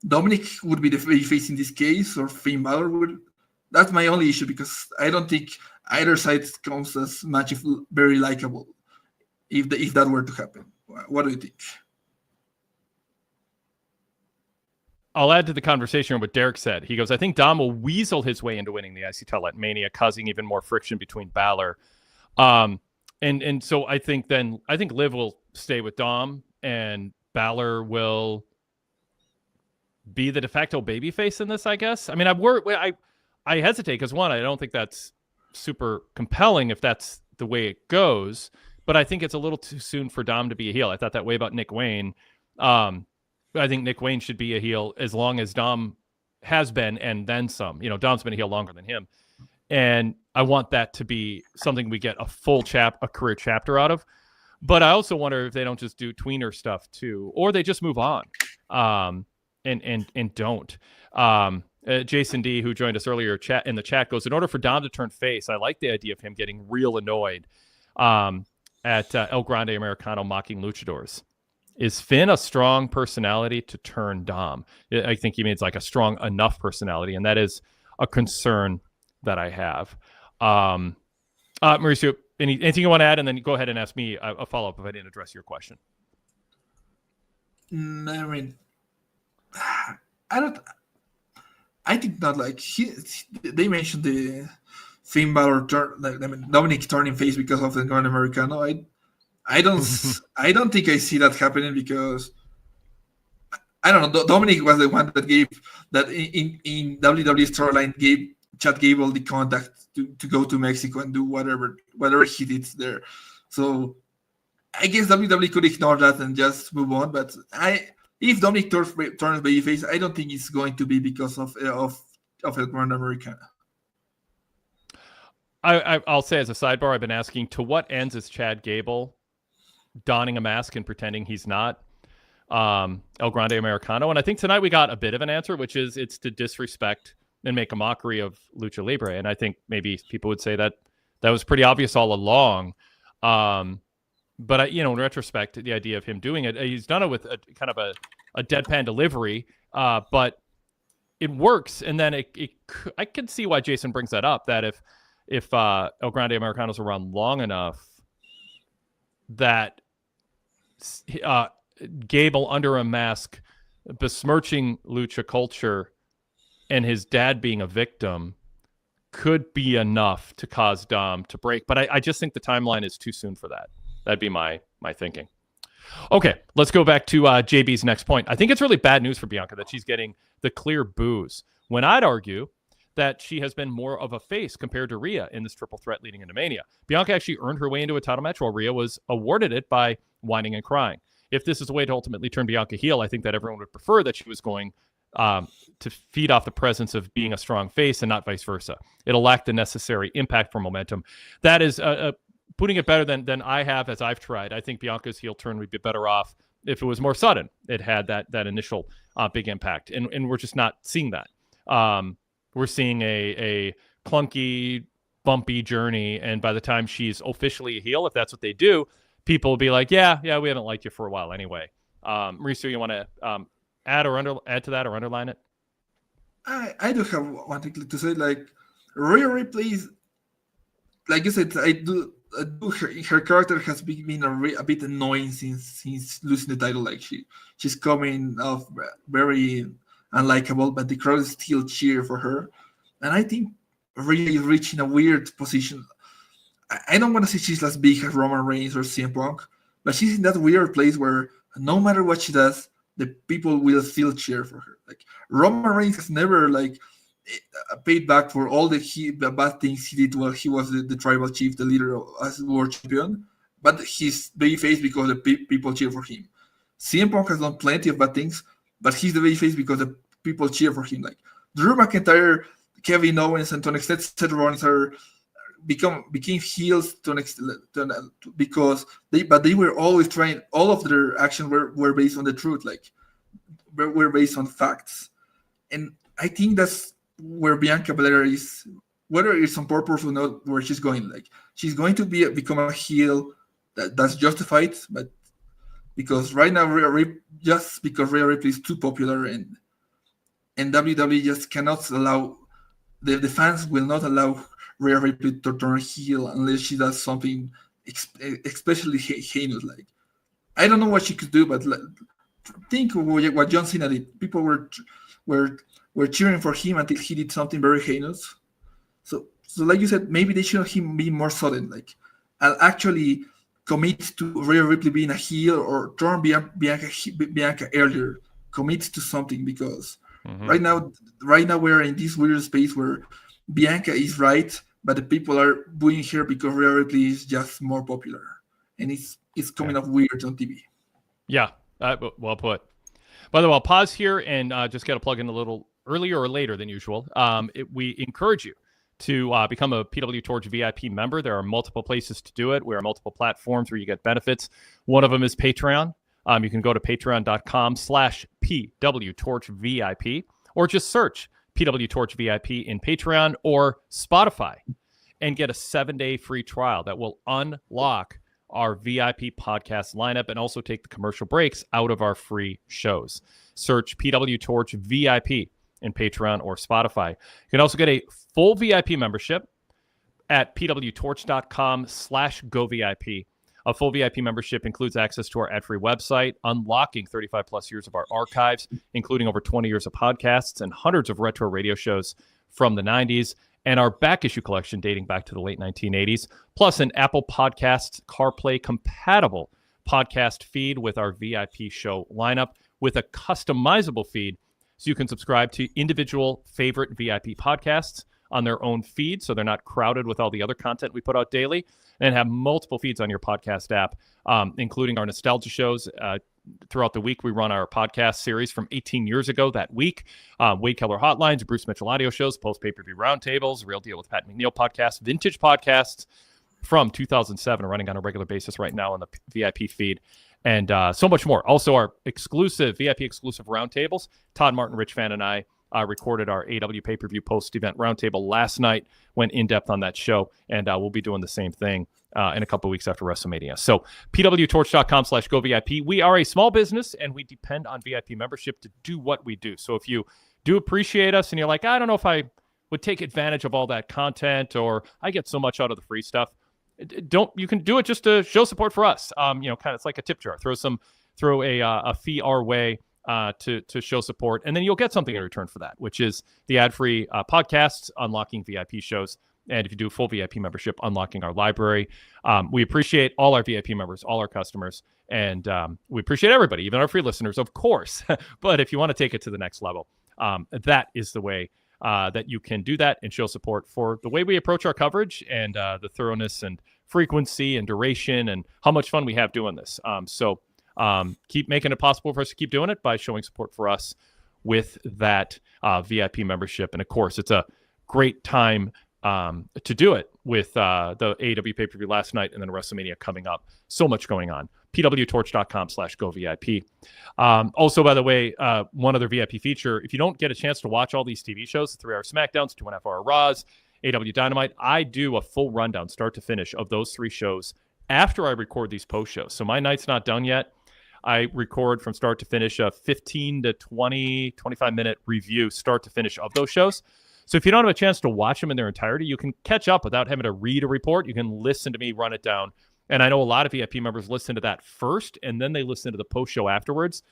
Dominic would be the face in this case or Finn Balor would. That's my only issue because I don't think either side comes as much very likable if that were to happen. What do you think? I'll add to the conversation what Derek said. He goes, I think Dom will weasel his way into winning the IC title at Mania, causing even more friction between Balor. And so I think Liv will stay with Dom and Balor will be the de facto babyface in this, I guess. I mean, I hesitate because one, I don't think that's super compelling if that's the way it goes, but I think it's a little too soon for Dom to be a heel. I thought that way about Nick Wayne. I think Nick Wayne should be a heel as long as Dom has been and then some. You know, Dom's been a heel longer than him. And I want that to be something we get a full a career chapter out of. But I also wonder if they don't just do tweener stuff too, or they just move on and don't. Jason D, who joined us earlier in the chat, goes, in order for Dom to turn face, I like the idea of him getting real annoyed at El Grande Americano mocking luchadors. Is Finn a strong personality to turn Dom? I think he means like a strong enough personality, and that is a concern that I have. Mauricio, anything you want to add? And then go ahead and ask me a follow-up if I didn't address your question. I mean, I think not. Like they mentioned the Finn Balor Dominic turning face because of the Grand Americano. I don't think I see that happening because I don't know. Dominic was the one that gave that in WWE storyline gave Chad Gable the contact to go to Mexico and do whatever he did there. So I guess WWE could ignore that and just move on. But if Dominic turns babyface, I don't think it's going to be because of El Grand Americana. I'll say as a sidebar, I've been asking, to what ends is Chad Gable donning a mask and pretending he's not El Grande Americano? And I think tonight we got a bit of an answer, which is it's to disrespect and make a mockery of Lucha Libre. And I think maybe people would say that was pretty obvious all along. But in retrospect, the idea of him doing it, he's done it with a kind of a deadpan delivery, but it works. And then I can see why Jason brings that up, that if El Grande Americano's around long enough, that Gable under a mask besmirching lucha culture and his dad being a victim could be enough to cause Dom to break. But I just think the timeline is too soon for that. That'd be my thinking. Okay, let's go back to JB's next point. I think it's really bad news for Bianca that she's getting the clear boos, when I'd argue that she has been more of a face compared to Rhea in this triple threat leading into Mania. Bianca actually earned her way into a title match while Rhea was awarded it by whining and crying. If this is a way to ultimately turn Bianca heel, I think that everyone would prefer that she was going to feed off the presence of being a strong face and not vice versa. It'll lack the necessary impact for momentum. That is putting it better than I have as I've tried. I think Bianca's heel turn would be better off if it was more sudden. It had that initial big impact, and we're just not seeing that. We're seeing a clunky, bumpy journey, and by the time she's officially a heel, if that's what they do, people will be like, yeah, we haven't liked you for a while anyway. Mauricio, you want to add to that or underline it? I do have one thing to say. Like, Rhea Ripley, like you said, her character has been a bit annoying since losing the title. Like she's coming off very unlikable, but the crowd still cheer for her. And I think Rhea is reaching a weird position. I don't want to say she's as big as Roman Reigns or CM Punk, but she's in that weird place where no matter what she does, the people will still cheer for her. Like, Roman Reigns has never paid back for all the bad things he did while he was the tribal chief, the leader as world champion, but he's babyface because the people cheer for him. CM Punk has done plenty of bad things, but he's the babyface because the people cheer for him. Like, Drew McIntyre, Kevin Owens, and to an extent Seth Rollins became heels to an extent, because they were always trying. All of their actions were based on the truth, like were based on facts, and I think that's where Bianca Belair is, whether it's on purpose or not, where she's going. Like, she's going to become a heel that's justified, but because right now just because Rhea Ripley is too popular, and WWE just cannot allow the fans will not allow Rhea Ripley to turn heel unless she does something especially heinous. Like, I don't know what she could do, but think of what John Cena did. People were cheering for him until he did something very heinous. So like you said, maybe they should him be more sudden. Like, I'll actually commit to Rhea Ripley being a heel, or turn Bianca earlier. Commit to something, because right now we're in this weird space where Bianca is right, but the people are booing her because Rhea Ripley is just more popular, and it's coming off weird on TV. Yeah, well put. By the way, I'll pause here and just get a plug in a little earlier or later than usual. We encourage you to become a PWTorch VIP member. There are multiple places to do it. We are multiple platforms where you get benefits. One of them is Patreon. You can go to patreon.com/PWTorchVIP, or just search PWTorch VIP in Patreon or Spotify and get a 7-day free trial that will unlock our VIP podcast lineup and also take the commercial breaks out of our free shows. Search PWTorch VIP in Patreon or Spotify. You can also get a full VIP membership at pwtorch.com/govip. A full VIP membership includes access to our ad-free website, unlocking 35 plus years of our archives, including over 20 years of podcasts and hundreds of retro radio shows from the 90s, and our back issue collection dating back to the late 1980s, plus an Apple Podcasts CarPlay compatible podcast feed with our VIP show lineup, with a customizable feed so you can subscribe to individual favorite VIP podcasts on their own feed, so they're not crowded with all the other content we put out daily, and have multiple feeds on your podcast app, including our nostalgia shows. Throughout the week, we run our podcast series from 18 years ago that week. Wade Keller Hotlines, Bruce Mitchell audio shows, post-pay-per-view roundtables, Real Deal with Pat McNeil podcast, vintage podcasts from 2007 running on a regular basis right now on the VIP feed, and so much more. Also, our VIP exclusive roundtables. Todd Martin, Rich Fan, and I recorded our AW pay-per-view post-event roundtable last night, went in-depth on that show, and we'll be doing the same thing in a couple of weeks after WrestleMania. So pwtorch.com/govip. We are a small business, and we depend on VIP membership to do what we do. So if you do appreciate us and you're like, I don't know if I would take advantage of all that content, or I get so much out of the free stuff, you can do it just to show support for us. Kind of, it's like a tip jar. Throw a fee our way. to show support, and then you'll get something in return for that, which is the ad-free podcasts, unlocking VIP shows, and if you do a full VIP membership, unlocking our library. We appreciate all our VIP members, all our customers, and we appreciate everybody, even our free listeners, of course. But if you want to take it to the next level, that is the way that you can do that and show support for the way we approach our coverage and the thoroughness and frequency and duration and how much fun we have doing this. So keep making it possible for us to keep doing it by showing support for us with that VIP membership. And of course, it's a great time to do it with the AEW pay-per-view last night and then WrestleMania coming up. So much going on. PWTorch.com/govip. Also, by the way, one other VIP feature, if you don't get a chance to watch all these TV shows, 3-hour SmackDowns, 2.5-hour Raws, AEW Dynamite, I do a full rundown, start to finish, of those 3 shows after I record these post shows. So my night's not done yet. I record from start to finish a 15 to 20, 25-minute review, start to finish, of those shows. So if you don't have a chance to watch them in their entirety, you can catch up without having to read a report. You can listen to me run it down. And I know a lot of VIP members listen to that first, and then they listen to the post show afterwards.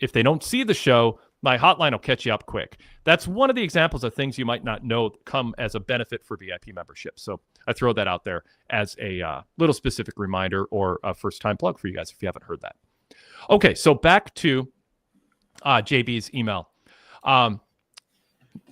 If they don't see the show, my hotline will catch you up quick. That's one of the examples of things you might not know come as a benefit for VIP membership. So I throw that out there as a little specific reminder or a first-time plug for you guys if you haven't heard that. Okay, so back to JB's email.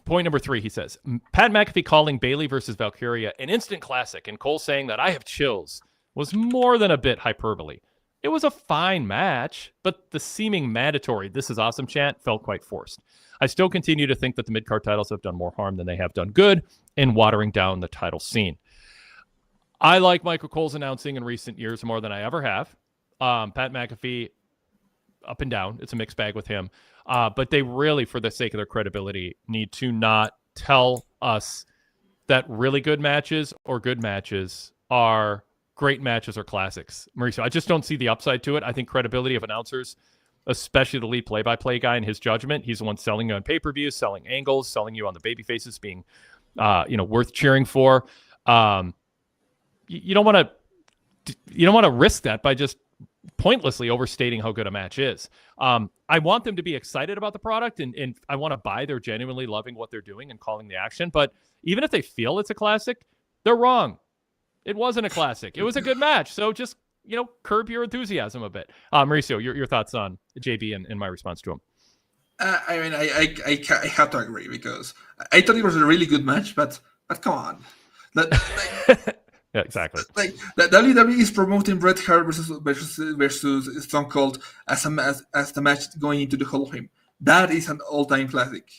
Point number 3, he says, Pat McAfee calling Bayley versus Valkyria an instant classic, and Cole saying that I have chills was more than a bit hyperbole. It was a fine match, but the seeming mandatory "this is awesome" chant felt quite forced. I still continue to think that the mid-card titles have done more harm than they have done good in watering down the title scene. I like Michael Cole's announcing in recent years more than I ever have. Pat McAfee, up and down. It's a mixed bag with him. But they really, for the sake of their credibility, need to not tell us that really good matches or good matches are great matches or classics. Mauricio, I just don't see the upside to it. I think credibility of announcers, especially the lead play-by-play guy in his judgment, he's the one selling you on pay-per-views, selling angles, selling you on the baby faces being worth cheering for. You don't want to risk that by just pointlessly overstating how good a match is. I want them to be excited about the product, and I want to buy they're genuinely loving what they're doing and calling the action. But even if they feel it's a classic, they're wrong. It wasn't a classic. It was a good match. So just, curb your enthusiasm a bit. Mauricio, your thoughts on JB and my response to him? I have to agree, because I thought it was a really good match, but come on. Yeah, exactly. Like the WWE is promoting Bret Hart versus Stone Cold as the match going into the Hall of Fame. That is an all-time classic.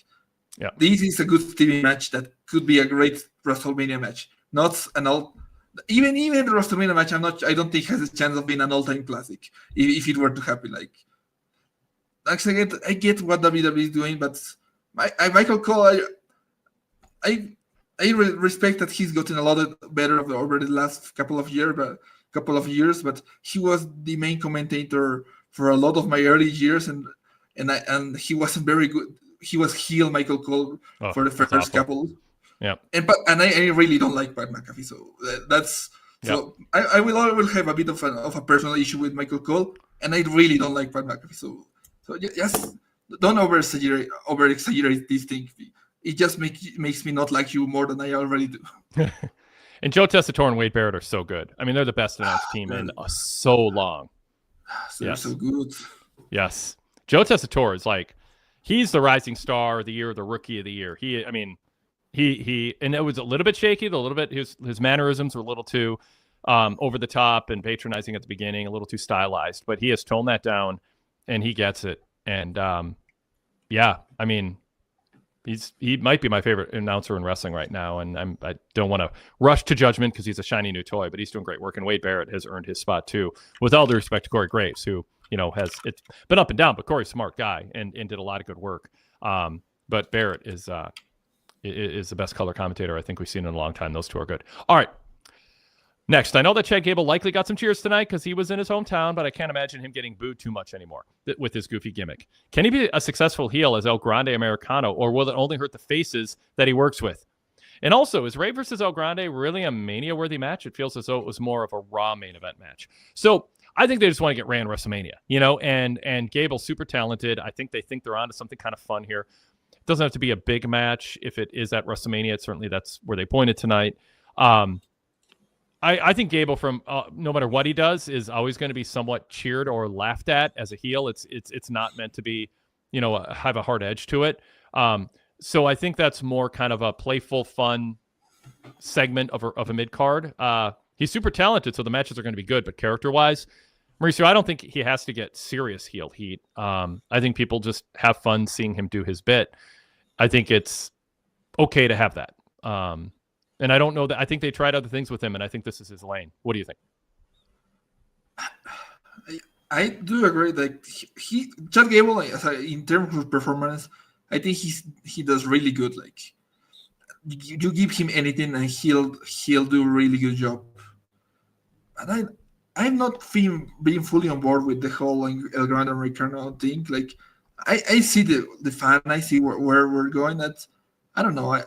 Yeah. This is a good TV match that could be a great WrestleMania match. Not an all. Even the WrestleMania match, I don't think has a chance of being an all-time classic if it were to happen. Actually, I get what WWE is doing, but Michael Cole, I respect that he's gotten a lot better over the last couple of years, but he was the main commentator for a lot of my early years, and he wasn't very good. He was heel Michael Cole for the first couple. Yeah, and I really don't like Pat McAfee, so that's so I will have a bit of a personal issue with Michael Cole, and I really don't like Pat McAfee. So just don't over exaggerate these things. It just makes me not like you more than I already do. And Joe Tessitore and Wade Barrett are so good. I mean, they're the best announced team in so long. They're so good. Yes, Joe Tessitore is he's the rising star of the year, the rookie of the year. He and it was a little bit shaky, his mannerisms were a little too over the top and patronizing at the beginning, a little too stylized, but he has toned that down and he gets it. And he might be my favorite announcer in wrestling right now, and I don't want to rush to judgment because he's a shiny new toy, but he's doing great work. And Wade Barrett has earned his spot too, with all due respect to Corey Graves, who it's been up and down, but Corey's a smart guy and did a lot of good work. But Barrett is the best color commentator I think we've seen in a long time. Those two are good. All right. Next, I know that Chad Gable likely got some cheers tonight because he was in his hometown, but I can't imagine him getting booed too much anymore with his goofy gimmick. Can he be a successful heel as El Grande Americano, or will it only hurt the faces that he works with? And also, is Ray versus El Grande really a Mania-worthy match? It feels as though it was more of a Raw main event match. So I think they just want to get Ray in WrestleMania, and Gable's super talented. I think they think they're onto something kind of fun here. It doesn't have to be a big match. If it is at WrestleMania, certainly that's where they pointed tonight. I think Gable, from no matter what he does, is always going to be somewhat cheered or laughed at as a heel. It's not meant to be, have a hard edge to it. So I think that's more kind of a playful, fun segment of a mid card. He's super talented, so the matches are going to be good. But character-wise, Mauricio, I don't think he has to get serious heel heat. I think people just have fun seeing him do his bit. I think it's okay to have that. And I don't know that. I think they tried other things with him, and I think this is his lane. What do you think? I do agree that Chad Gable, in terms of performance, I think he does really good. Like, you give him anything and he'll do a really good job. And I'm not being fully on board with the whole El Grande Americano thing. Like, I see the fan, I see where we're going. That I don't know.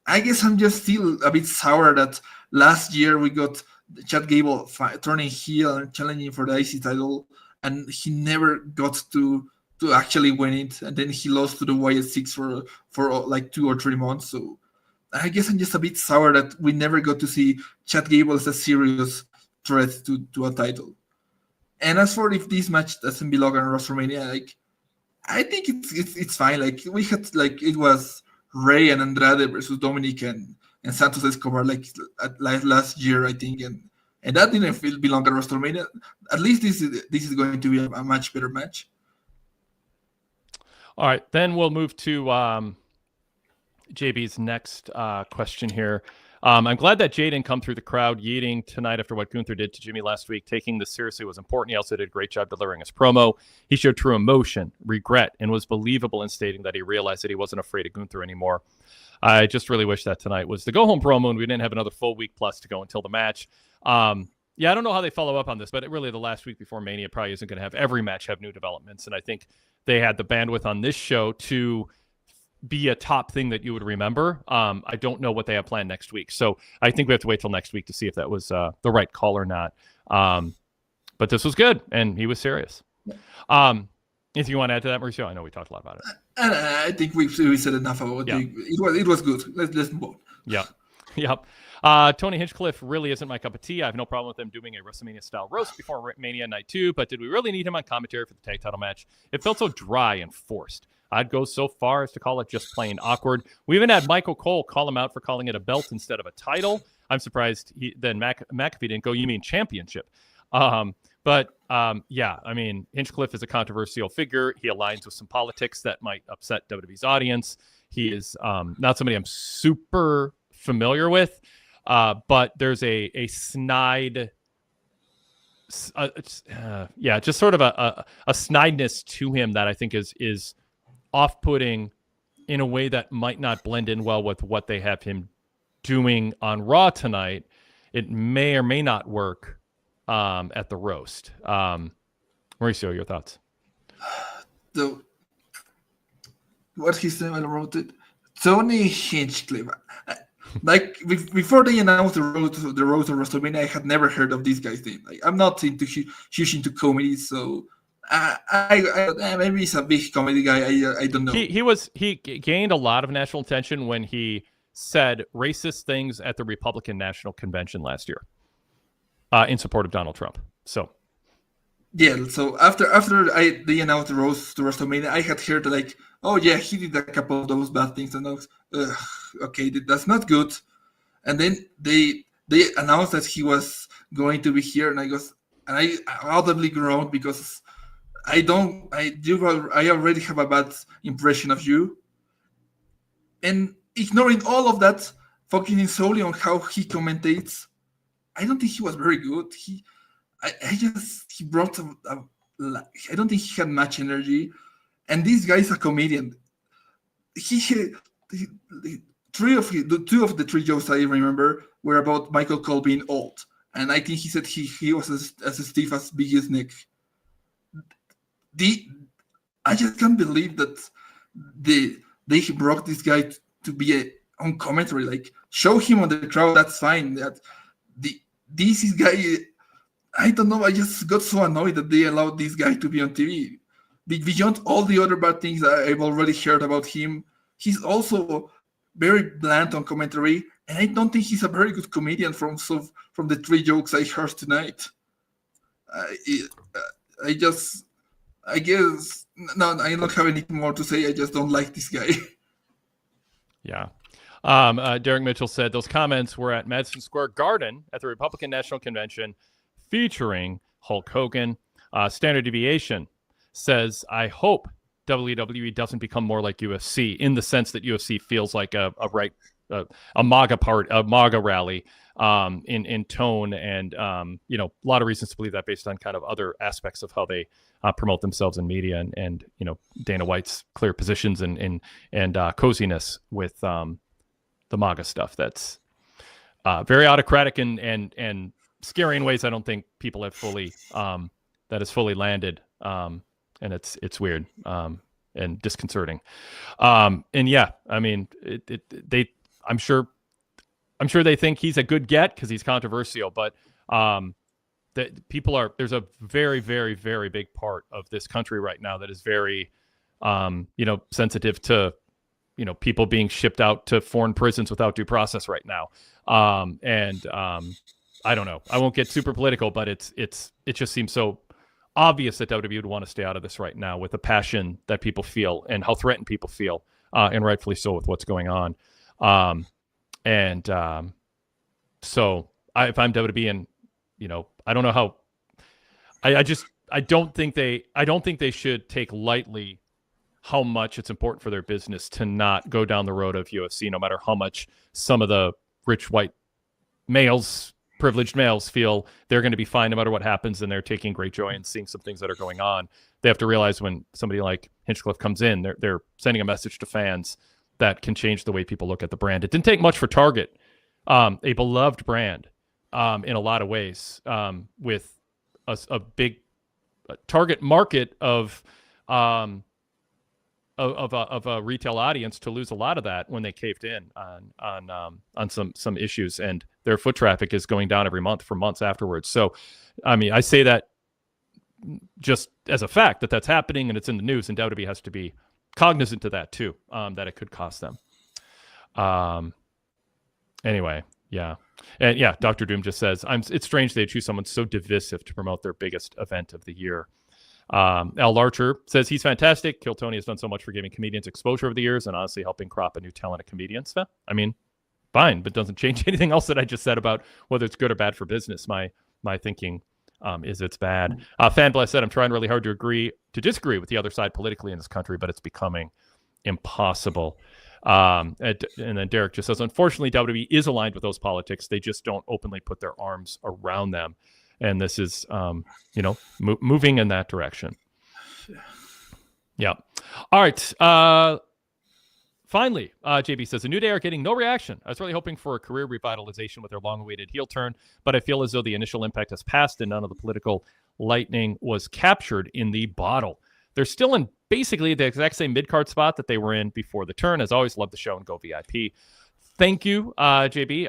I guess I'm just still a bit sour that last year we got Chad Gable turning heel and challenging for the IC title, and he never got to actually win it, and then he lost to the Wyatt Six for like 2 or 3 months. So I guess I'm just a bit sour that we never got to see Chad Gable as a serious threat to a title. And as for if this match doesn't belong on WrestleMania, like, I think it's fine. Like, we had, like, it was Ray and Andrade versus Dominic and Santos Escobar like last year, I think, and that didn't belong at WrestleMania. At least this is going to be a much better match. All right, then we'll move to JB's next question here. I'm glad that Jay didn't come through the crowd yeeting tonight after what Gunther did to Jimmy last week. Taking this seriously was important. He also did a great job delivering his promo. He showed true emotion, regret, and was believable in stating that he realized that he wasn't afraid of Gunther anymore. I just really wish that tonight was the go-home promo and we didn't have another full week plus to go until the match. I don't know how they follow up on this, but really the last week before Mania probably isn't going to have every match have new developments. And I think they had the bandwidth on this show to be a top thing that you would remember. I don't know what they have planned next week. So I think we have to wait till next week to see if that was the right call or not. But this was good, and he was serious. If you want to add to that, Mauricio, I know we talked a lot about it. I think we said enough about it. It was good. Let's move on. Yep. Tony Hinchcliffe really isn't my cup of tea. I have no problem with them doing a WrestleMania-style roast before Mania Night 2, but did we really need him on commentary for the tag title match? It felt so dry and forced. I'd go so far as to call it just plain awkward. We even had Michael Cole call him out for calling it a belt instead of a title. I'm surprised McAfee didn't go, you mean championship. But I mean, Hinchcliffe is a controversial figure. He aligns with some politics that might upset WWE's audience. He is not somebody I'm super familiar with, but there's a snide, just sort of a snideness to him that I think is off-putting in a way that might not blend in well with what they have him doing on Raw tonight. It may or may not work at the roast. Mauricio, your thoughts? What's his name? I wrote it. Tony Hinchcliffe. Like, before they announced the road to WrestleMania, I had never heard of this guy's name. Like, I'm not huge into comedy, so I maybe he's a big comedy guy. I don't know. He gained a lot of national attention when he said racist things at the Republican National Convention last year in support of Donald Trump. So yeah. So after they announced the road to WrestleMania, I had heard like, oh yeah, he did a couple of those bad things, and I was, okay, that's not good. And then they announced that he was going to be here, and I audibly groaned because I already have a bad impression of you. And ignoring all of that, focusing solely on how he commentates, I don't think he was very good. I don't think he had much energy. And this guy is a comedian. Two of the three jokes I remember were about Michael Cole being old. And I think he said he was as stiff as Biggie's neck. I just can't believe that they brought this guy to be on commentary. Like, show him on the crowd. That's fine. This is guy. I don't know. I just got so annoyed that they allowed this guy to be on TV. Beyond all the other bad things I've already heard about him, he's also very blunt on commentary, and I don't think he's a very good comedian from the 3 jokes I heard tonight. I guess no, I don't have anything more to say. I just don't like this guy. Yeah. Derek Mitchell said those comments were at Madison Square Garden at the Republican National Convention featuring Hulk Hogan. Standard Deviation says, I hope WWE doesn't become more like UFC in the sense that UFC feels like a MAGA rally in tone, and a lot of reasons to believe that based on kind of other aspects of how they promote themselves in media, and Dana White's clear positions and coziness with the MAGA stuff that's very autocratic and scary in ways I don't think people have fully that has fully landed, and it's weird and disconcerting. And yeah, I mean, I'm sure they think he's a good get because he's controversial, but that there's a very, very, very big part of this country right now that is very, sensitive to, people being shipped out to foreign prisons without due process right now. I don't know. I won't get super political, but it just seems so obvious that WWE would want to stay out of this right now with the passion that people feel and how threatened people feel, and rightfully so with what's going on. So if I'm WWE, and I don't know how, I don't think they should take lightly how much it's important for their business to not go down the road of UFC, no matter how much some of the rich white males, privileged males, feel they're going to be fine no matter what happens, and they're taking great joy in seeing some things that are going on. They have to realize when somebody like Hinchcliffe comes in, they're sending a message to fans that can change the way people look at the brand. It didn't take much for Target, a beloved brand in a lot of ways, with a big target market of a retail audience, to lose a lot of that when they caved in on some issues, and their foot traffic is going down every month for months afterwards. So, I mean, I say that just as a fact that's happening and it's in the news, and WWE has to be cognizant to that too, that it could cost them. Anyway, yeah. And yeah, Dr. Doom just says, it's strange they choose someone so divisive to promote their biggest event of the year. Al Larcher says he's fantastic. Kill Tony has done so much for giving comedians exposure over the years and honestly helping crop a new talent of comedians. I mean, fine, but doesn't change anything else that I just said about whether it's good or bad for business. My thinking is it's bad. Fanblast said, I'm trying really hard to disagree with the other side politically in this country, but it's becoming impossible. And then Derek just says, unfortunately, WWE is aligned with those politics. They just don't openly put their arms around them. And this is, moving in that direction. Yeah. All right. Finally, JB says, the New Day are getting no reaction. I was really hoping for a career revitalization with their long-awaited heel turn, but I feel as though the initial impact has passed and none of the political lightning was captured in the bottle. They're still in basically the exact same mid-card spot that they were in before the turn. As always, love the show and go VIP. Thank you, JB.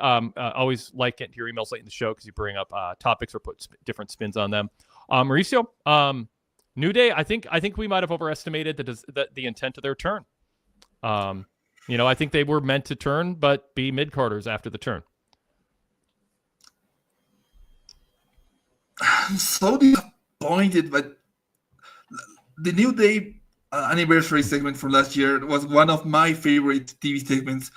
Always like getting your emails late in the show because you bring up topics or put different spins on them. Mauricio, New Day, I think we might have overestimated the intent of their turn. I think they were meant to turn, but be mid-carders after the turn. I'm so disappointed, but the New Day anniversary segment from last year was one of my favorite TV segments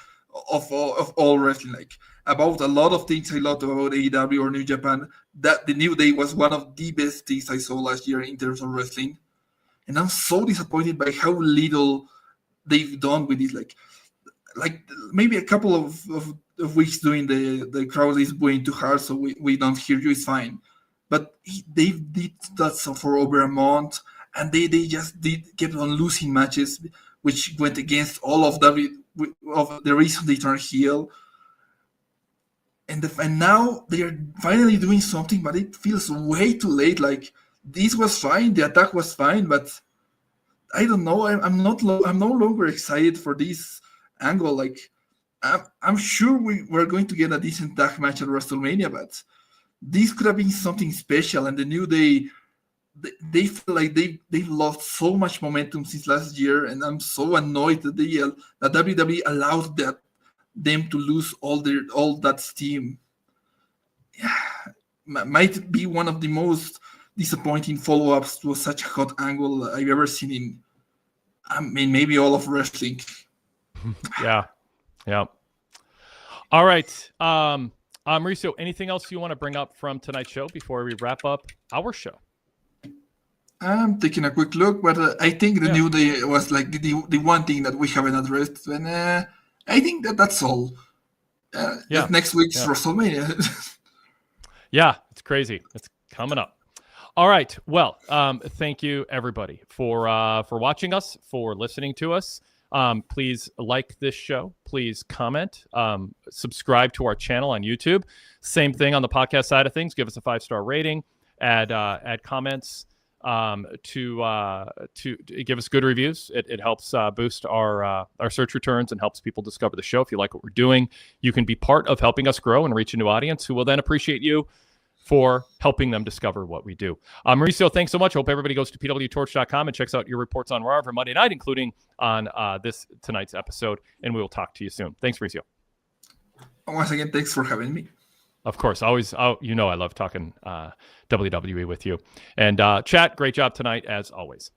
of all wrestling. Like, about a lot of things I loved about AEW or New Japan, that the New Day was one of the best things I saw last year in terms of wrestling. And I'm so disappointed by how little they've done with it. Like maybe a couple of weeks doing the crowd is going too hard, so we don't hear you, is fine. But they did that for over a month, and they just kept on losing matches, which went against all of the reason they turned heel. And now they are finally doing something, but it feels way too late. Like, this was fine, the attack was fine, but I don't know. I'm no longer excited for this angle. Like, I'm sure we're going to get a decent tag match at WrestleMania, but this could have been something special. And the New Day, they feel like they've lost so much momentum since last year, and I'm so annoyed that that WWE allowed them to lose all that steam. Yeah, might be one of the most disappointing follow-ups to such a hot angle I've ever seen in, I mean, maybe all of wrestling. Yeah. All right. Mauricio, anything else you want to bring up from tonight's show before we wrap up our show? I'm taking a quick look, but I think the New Day was like the one thing that we haven't addressed, and I think that's all. Next week's WrestleMania. Yeah, it's crazy. It's coming up. All right. Well, thank you everybody for watching us, for listening to us. Please like this show. Please comment. Subscribe to our channel on YouTube. Same thing on the podcast side of things. Give us a 5-star rating. Add comments. To give us good reviews. It helps boost our search returns and helps people discover the show. If you like what we're doing, you can be part of helping us grow and reach a new audience who will then appreciate you for helping them discover what we do. Mauricio, thanks so much. Hope everybody goes to PWTorch.com and checks out your reports on Raw every Monday night, including on tonight's episode. And we will talk to you soon. Thanks, Mauricio. Once again, thanks for having me. Of course, always. I love talking WWE with you. And chat, great job tonight as always.